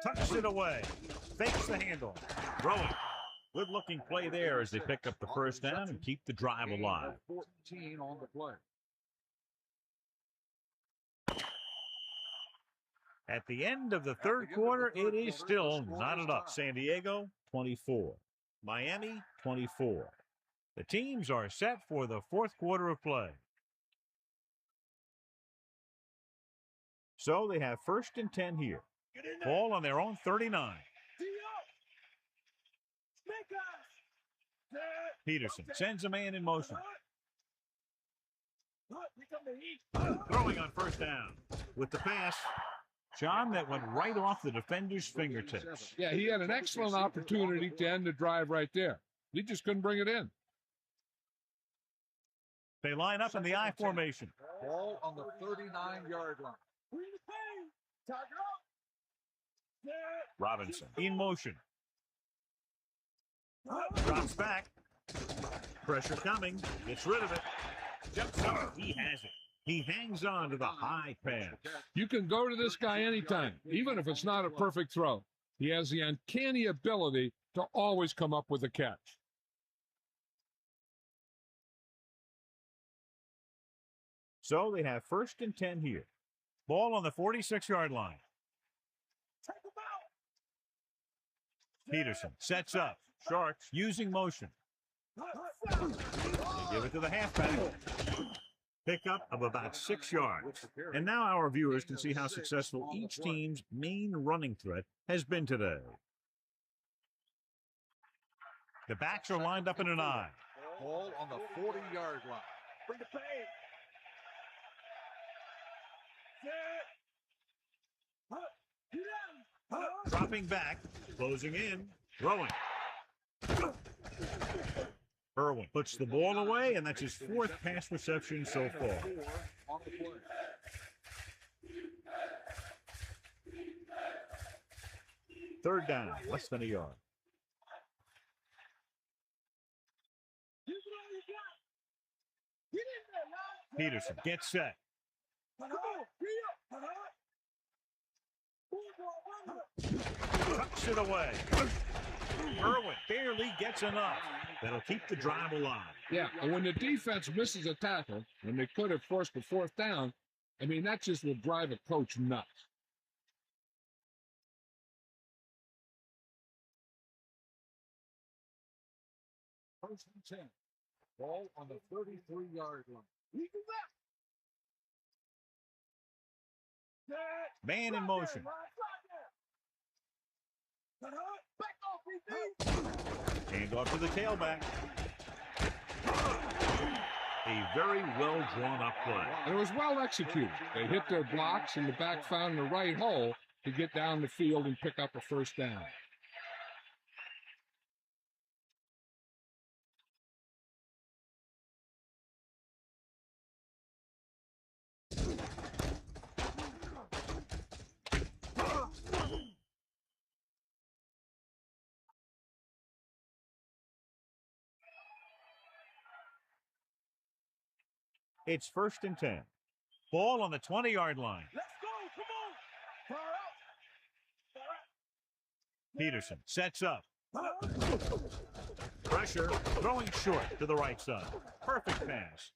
A: Tucks it away. Fakes the handle. Throwing. Good-looking play there as they pick up the first down and keep the drive alive.
C: 14 on the play.
A: At the end of the third quarter, it is still knotted up. San Diego, 24. Miami, 24. The teams are set for the fourth quarter of play. So they have 1st and 10 here. Ball on their own 39. Peterson sends a man in motion. Throwing on first down. With the pass, John, that went right off the defender's fingertips.
B: Yeah, he had an excellent opportunity to end the drive right there. He just couldn't bring it in.
A: They line up in the I formation.
C: Ball on the 39-yard line.
A: Robinson in motion. Drops back. Pressure coming. Gets rid of it. Jumps up. He has it. He hangs on to the high pass.
B: You can go to this guy anytime, even if it's not a perfect throw. He has the uncanny ability to always come up with a catch.
A: So they have 1st and 10 here. Ball on the 46-yard line. Peterson sets up. Sharks using motion. They give it to the halfback. Pickup of about 6 yards. And now our viewers can see how successful each team's main running threat has been today. The backs are lined up in an I.
C: Ball on the 40-yard line. Bring the pain.
A: Dropping back, closing in, throwing. Irwin puts the ball away, and that's his 4th pass reception so far. Third down, less than a yard. Peterson gets set. Tucks it away. Irwin barely gets enough. That'll keep the drive alive.
B: Yeah, and when the defense misses a tackle, and they could have forced the 4th down, I mean, that just will drive a coach nuts.
C: First and 10. Ball on the 33-yard line.
A: Man in motion. Hand off to the tailback. A very well drawn up play.
B: And it was well executed. They hit their blocks and the back found the right hole to get down the field and pick up a first down.
A: It's first and 10. Ball on the 20-yard line.
D: Let's go. Come on. Far out.
A: Peterson sets up. Pressure, throwing short to the right side. Perfect pass.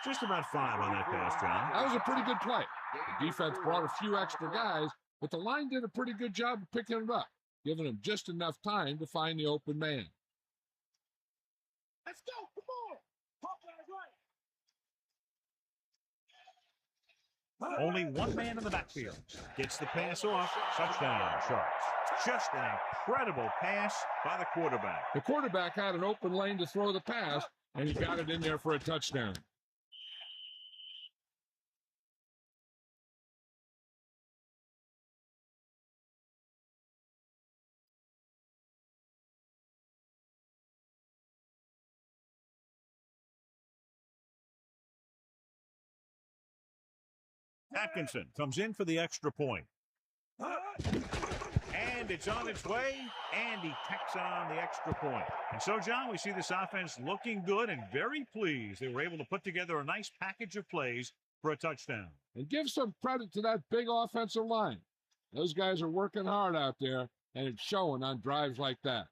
A: Just about 5 on that pass, John.
B: That was a pretty good play. The defense brought a few extra guys, but the line did a pretty good job of picking it up, giving them just enough time to find the open man.
D: Let's go. Come on. Popeye's right.
A: Only one man in the backfield. Gets the pass off. Touchdown, Sharks. Just an incredible pass by the quarterback.
B: The quarterback had an open lane to throw the pass, and he got it in there for a touchdown.
A: Atkinson comes in for the extra point. And it's on its way, and he tacks on the extra point. And so, John, we see this offense looking good and very pleased. They were able to put together a nice package of plays for a touchdown.
B: And give some credit to that big offensive line. Those guys are working hard out there, and it's showing on drives like that.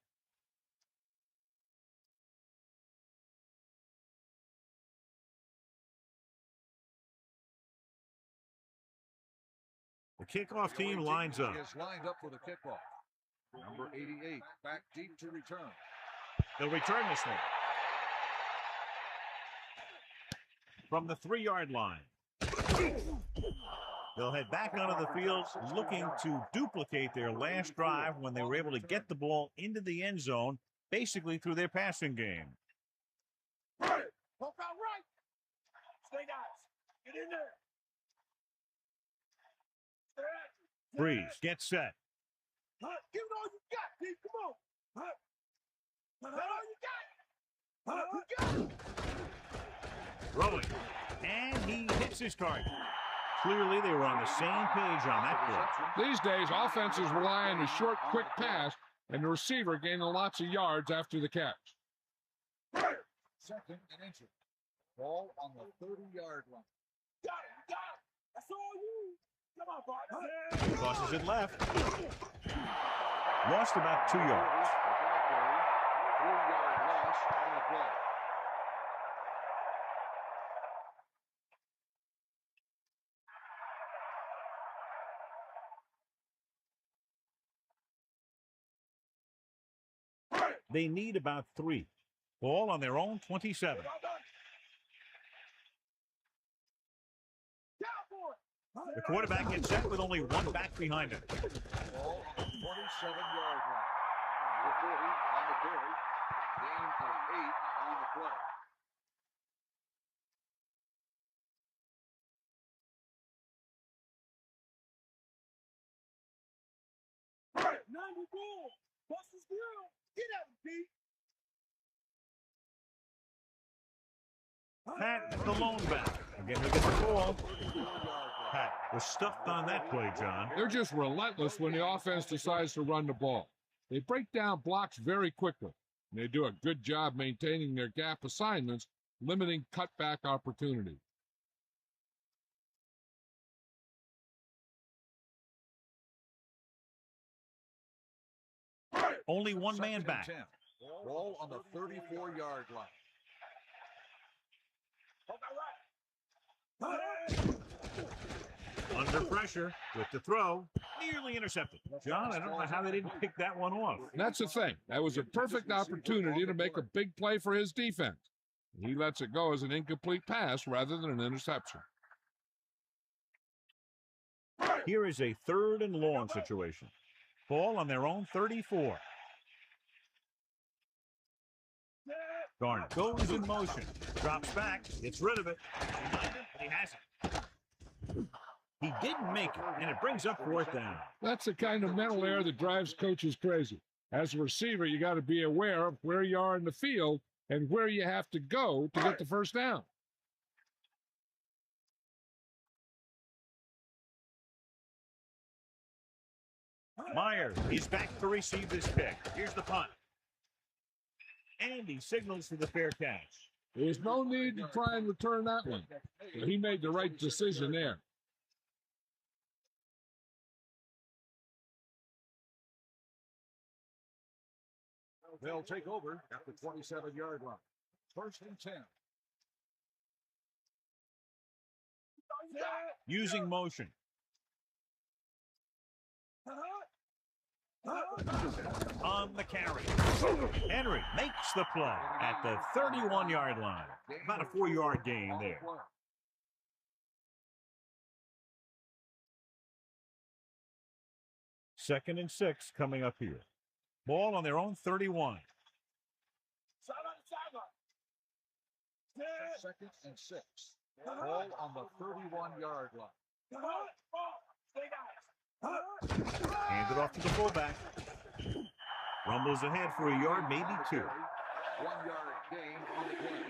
A: The kickoff team lines up.
C: Is lined up for the kickoff. Number 88, back deep to return.
A: They'll return this one. From the 3-yard line. They'll head back onto the field looking to duplicate their last drive when they were able to get the ball into the end zone, basically through their passing game.
D: Poke out right. Stay guys. Get in there.
A: Breeze gets set.
D: Give it all you got, Pete. Come on. That's all you got.
A: Throwing. And he hits his target. Clearly, they were on the same page on that play.
B: These days, offenses rely on a short, quick pass, and the receiver gaining lots of yards after the catch.
C: Second and inches. Ball on the 30-yard line.
D: Got it. That's all you. Come on, partner.
A: Crosses it left. Lost about 2 yards.
C: 4-yard loss on the play.
A: They need about 3. Ball on their own 27. The quarterback gets set with only one back behind him.
C: Ball on the 27-yard line. Number 40 on the carry. Gain of 8 on the play.
D: Number goal. Bust his grill. Get at him, Pete.
A: Pat, the lone back. Again, we get the ball. Pat was stuffed on that play, John.
B: They're just relentless when the offense decides to run the ball. They break down blocks very quickly, and they do a good job maintaining their gap assignments, limiting cutback opportunities.
A: Only one man
C: Second
A: back.
C: and 10. Ball on the 34-yard line.
A: Under pressure with the throw, nearly intercepted. John, I don't know how they didn't pick that one off.
B: And that's the thing. That was a perfect opportunity to make a big play for his defense. He lets it go as an incomplete pass rather than an interception.
A: Here is a 3rd and long situation. Ball on their own 34. Garner goes in motion, drops back, gets rid of it. He has it. He didn't make it, and it brings up 4th down.
B: That's the kind of mental error that drives coaches crazy. As a receiver, you got to be aware of where you are in the field and where you have to go to get the first down.
A: Myers is back to receive this pick. Here's the punt. And he signals for the fair catch.
B: There's no need to try and return that one. So he made the right decision there.
C: They'll take over at the 27-yard line. 1st and 10.
A: Using motion. On the carry. Henry makes the play at the 31-yard line. About a 4-yard gain there. 2nd and 6 coming up here. Ball on their own 31.
C: 2nd and 6. Ball on the 31-yard line.
A: Hand it off to the fullback. Rumbles ahead for a yard, maybe 2.
C: 1-yard gain on the play.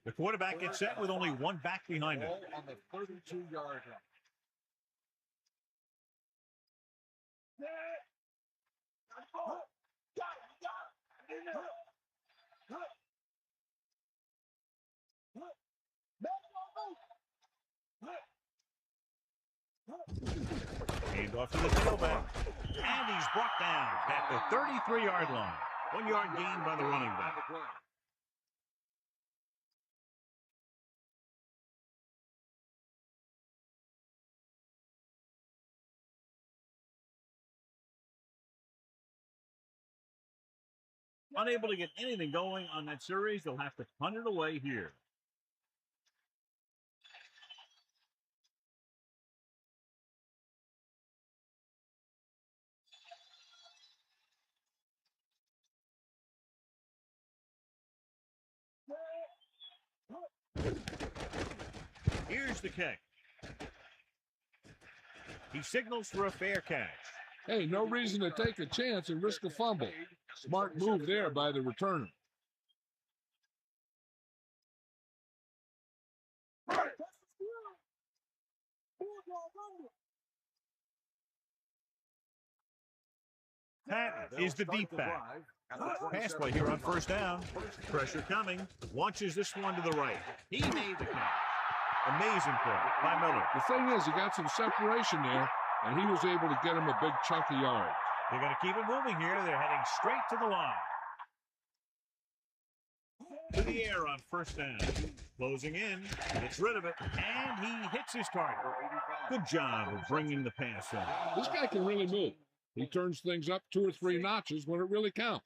A: The quarterback gets set with only one back behind him.
C: Ball on the 32-yard line.
A: Hand off to the tailback. And he's brought down at the 33-yard line. 1-yard gain by the running back. Unable to get anything going on that series, they'll have to punt it away here. Here's the kick. He signals for a fair catch.
B: Hey, no reason to take a chance and risk a fumble. Smart move there by the returner.
A: That is the deep back. Pass play here on 1st down. Pressure coming. Launches this one to the right. He made the catch. Amazing play by Miller.
B: The thing is, he got some separation there, and he was able to get him a big chunk of yards.
A: They're going to keep it moving here. They're heading straight to the line. To the air on 1st down. Closing in. Gets rid of it. And he hits his target. Good job of bringing the pass in.
B: This guy can really move. He turns things up 2 or 3 notches when it really counts.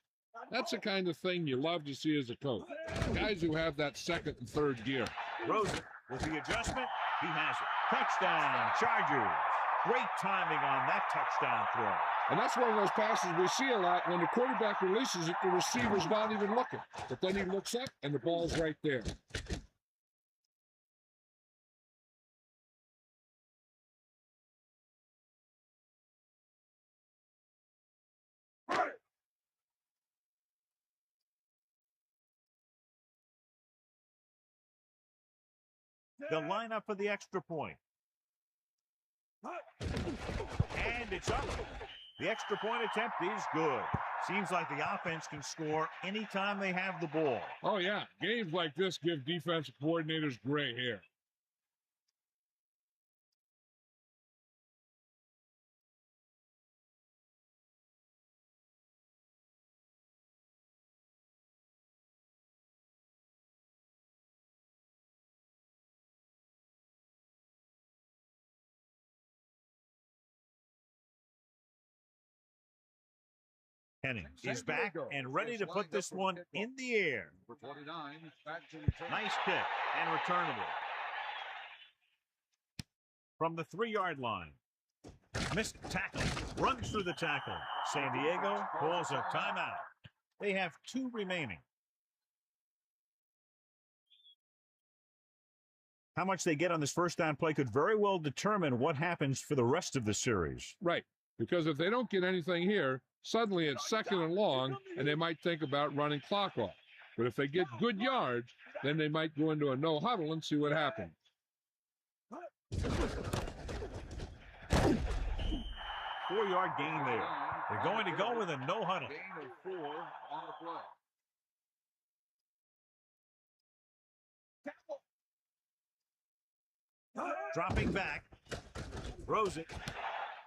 B: That's the kind of thing you love to see as a coach. Guys who have that 2nd and 3rd gear.
A: Rosen with the adjustment. He has it. Touchdown, Chargers. Great timing on that touchdown throw.
B: And that's one of those passes we see a lot. When the quarterback releases it, the receiver's not even looking. But then he looks up, and the ball's right there.
A: They'll line up for the extra point. And it's up. The extra point attempt is good. Seems like the offense can score anytime they have the ball.
B: Oh, yeah. Games like this give defensive coordinators gray hair.
A: Henning is back and ready to put this one in the air. Nice kick and returnable. From the 3-yard line. Missed tackle. Runs through the tackle. San Diego calls a timeout. They have 2 remaining. How much they get on this first down play could very well determine what happens for the rest of the series.
B: Right, because if they don't get anything here, suddenly it's 2nd and long, and they might think about running clock off. But if they get good yards, then they might go into a no huddle and see what happens.
A: 4-yard gain there. They're going to go with a no huddle.
C: Gain of 4 on the play.
A: Dropping back. Throws it.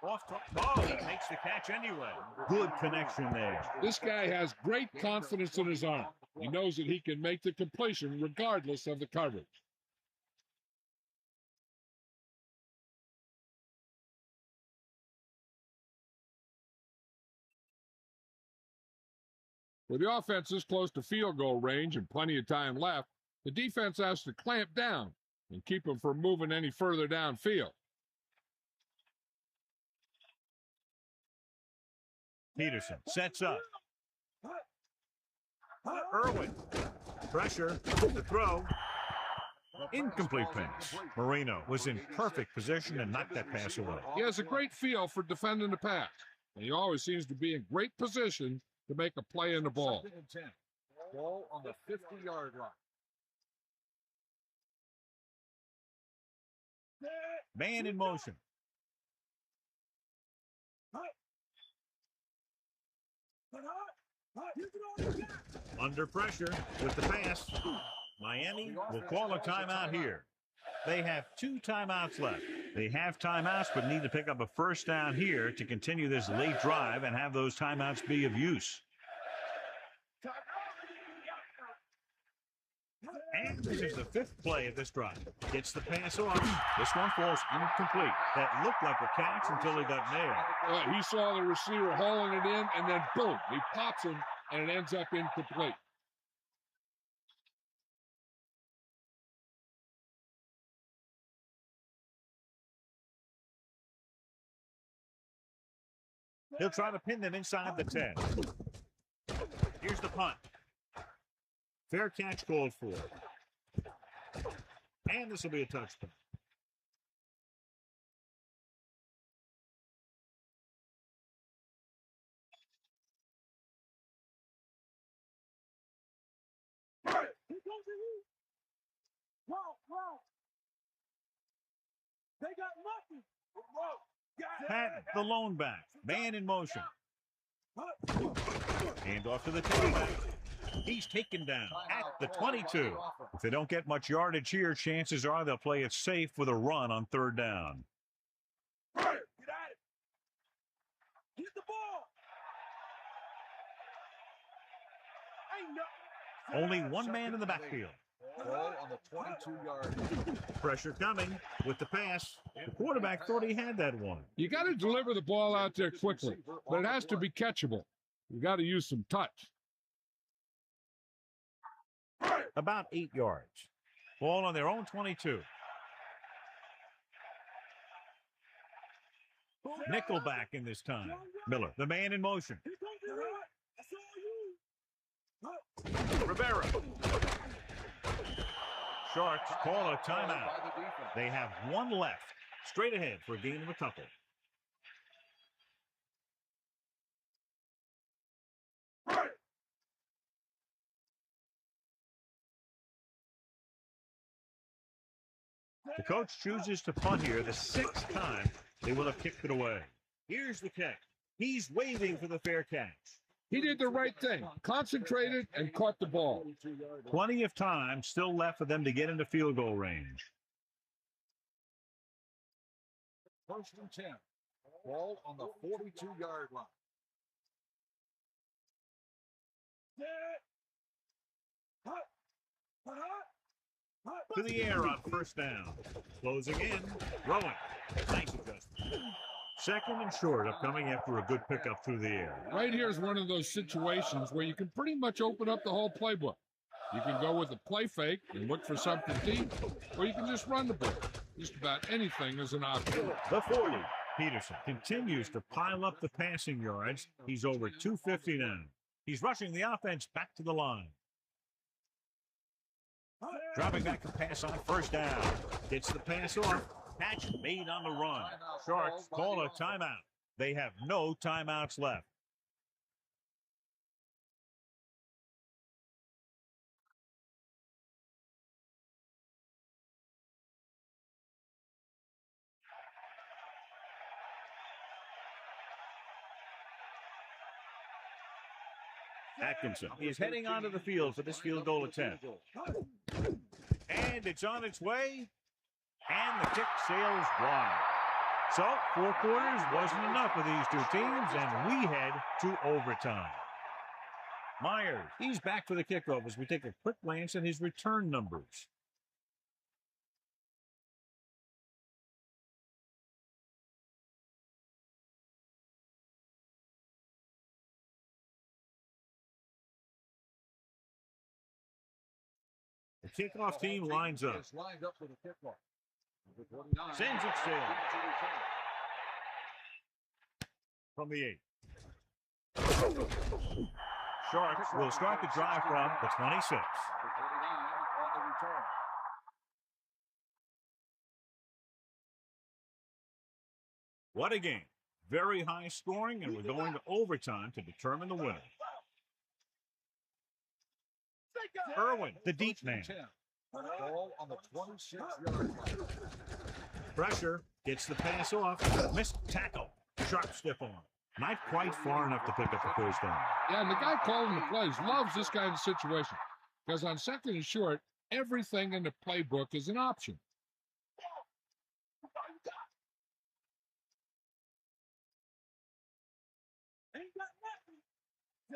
A: Off to, oh, he makes the catch anyway. Good connection there.
B: This guy has great confidence in his arm. He knows that he can make the completion regardless of the coverage. With the offense this close to field goal range and plenty of time left, the defense has to clamp down and keep them from moving any further downfield.
A: Peterson sets up. Irwin. Pressure. The throw. Incomplete pass. Marino was in perfect position and knocked that pass away.
B: He has a great feel for defending the pass, and he always seems to be in great position to make a play in the ball.
C: 2nd and 10. Ball on the 50-yard line.
A: Man in motion. Under pressure with the pass. Miami will call a timeout here. They have 2 timeouts left. They have timeouts but need to pick up a first down here to continue this late drive and have those timeouts be of use. And this is the 5th play of this drive. Gets the pass off. This one falls incomplete. That looked like a catch until he got nailed.
B: He saw the receiver hauling it in, and then boom, he pops him, and it ends up incomplete.
A: He'll try to pin them inside the 10. Here's the punt. Fair catch called for. And this will be a touchdown.
D: They got lucky.
A: Patton, the lone back. Man in motion. Hand off to the tailback. He's taken down at the 22. If they don't get much yardage here, chances are they'll play it safe with a run on 3rd down.
D: Get at it. Get the ball. Ain't nothing.
A: Only one man in the backfield.
C: Ball on the 22-yard line.
A: Pressure coming with the pass. The quarterback thought he had that one.
B: You got to deliver the ball out there quickly, but it has to be catchable. You got to use some touch.
A: About 8 yards. Ball on their own 22. Nickelback in this time. Miller, the man in motion. Rivera. Sharks call a timeout. They have 1 left. Straight ahead for a gain of a couple. The coach chooses to punt here the 6th time they will have kicked it away. Here's the kick. He's waving for the fair catch.
B: He did the right thing, concentrated and caught the ball.
A: Plenty of time still left for them to get into field goal range.
C: 1st and 10. Ball on the 42-yard line.
A: To the air on 1st down. Closing in. Throwing. Nice adjustment. Second and short upcoming after a good pickup through the air.
B: Right here is one of those situations where you can pretty much open up the whole playbook. You can go with a play fake and look for something deep, or you can just run the ball. Just about anything is an option.
A: The 40. Peterson continues to pile up the passing yards. He's over 250 now. He's rushing the offense back to the line. Dropping back to pass on first down. Gets the pass off. Catch made on the run. Sharks call a timeout. They have no timeouts left. Atkinson is heading onto the field for this field goal attempt. And it's on its way. And the kick sails wide. So, 4 quarters wasn't enough for these two teams, and we head to overtime. Myers, he's back for the kickoff as we take a quick glance at his return numbers. The kickoff team lines up. Sends it sailing. From the 8. Sharks will start the drive from the 26. What a game. Very high scoring, and we're going to overtime to determine the winner. Irwin, the deep man.
C: Ball on the 26-yard line.
A: Pressure, gets the pass off. Missed tackle. Sharp stiff arm. Not quite far enough to pick up the first down.
B: Yeah, and the guy calling the plays loves this kind of situation because on second and short, everything in the playbook is an option.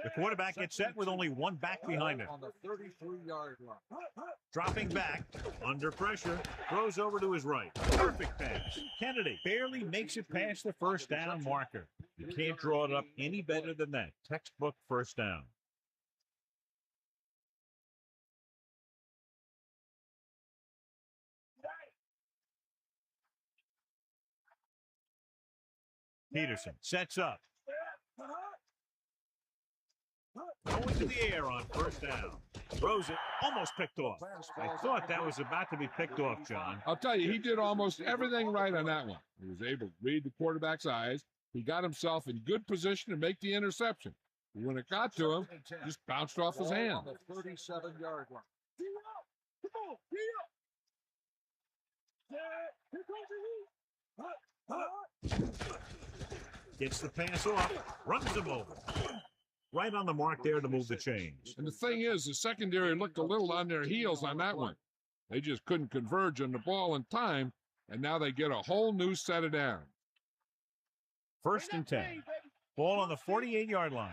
A: The quarterback gets set with only one back behind him.
C: On the 33-yard line.
A: Dropping back, under pressure, throws over to his right. Perfect pass. Kennedy barely makes it past the first down marker. You can't draw it up any better than that. Textbook first down. Peterson sets up. Going to the air on first down. Throws it, almost picked off. I thought that was about to be picked off, John.
B: I'll tell you, he did almost everything right on that one. He was able to read the quarterback's eyes. He got himself in good position to make the interception. When it got to him, just bounced off his hand.
C: On the 37-yard line.
A: Gets the pass off, runs him over. Right on the mark there to move the chains.
B: And the thing is, the secondary looked a little on their heels on that one. They just couldn't converge on the ball in time, and now they get a whole new set of downs.
A: First and 10. Ball on the 48-yard line.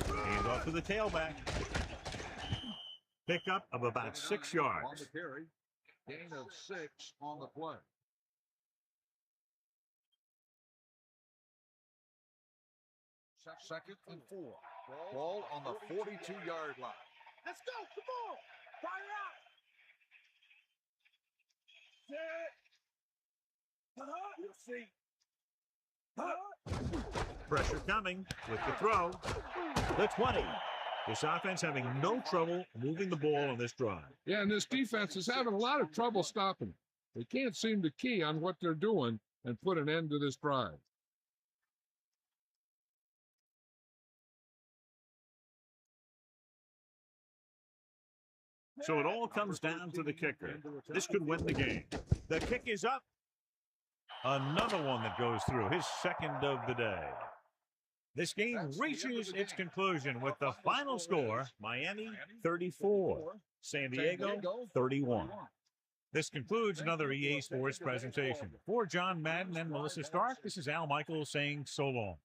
A: Hand off to the tailback. Pickup of about 6 yards.
C: On the carry, gain of 6 on the play. Second and 4. Ball on the 42-yard line.
D: Let's go. Come on. Fire out. Set. We'll see.
A: Pressure coming with the throw. The 20. This offense having no trouble moving the ball on this drive.
B: Yeah, and this defense is having a lot of trouble stopping it. They can't seem to key on what they're doing and put an end to this drive.
A: So it all comes down to the kicker. This could win the game. The kick is up. Another one that goes through, his second of the day. This game reaches its conclusion with the final score, Miami 34, San Diego 31. This concludes another EA Sports presentation. For John Madden and Melissa Stark, this is Al Michaels saying so long.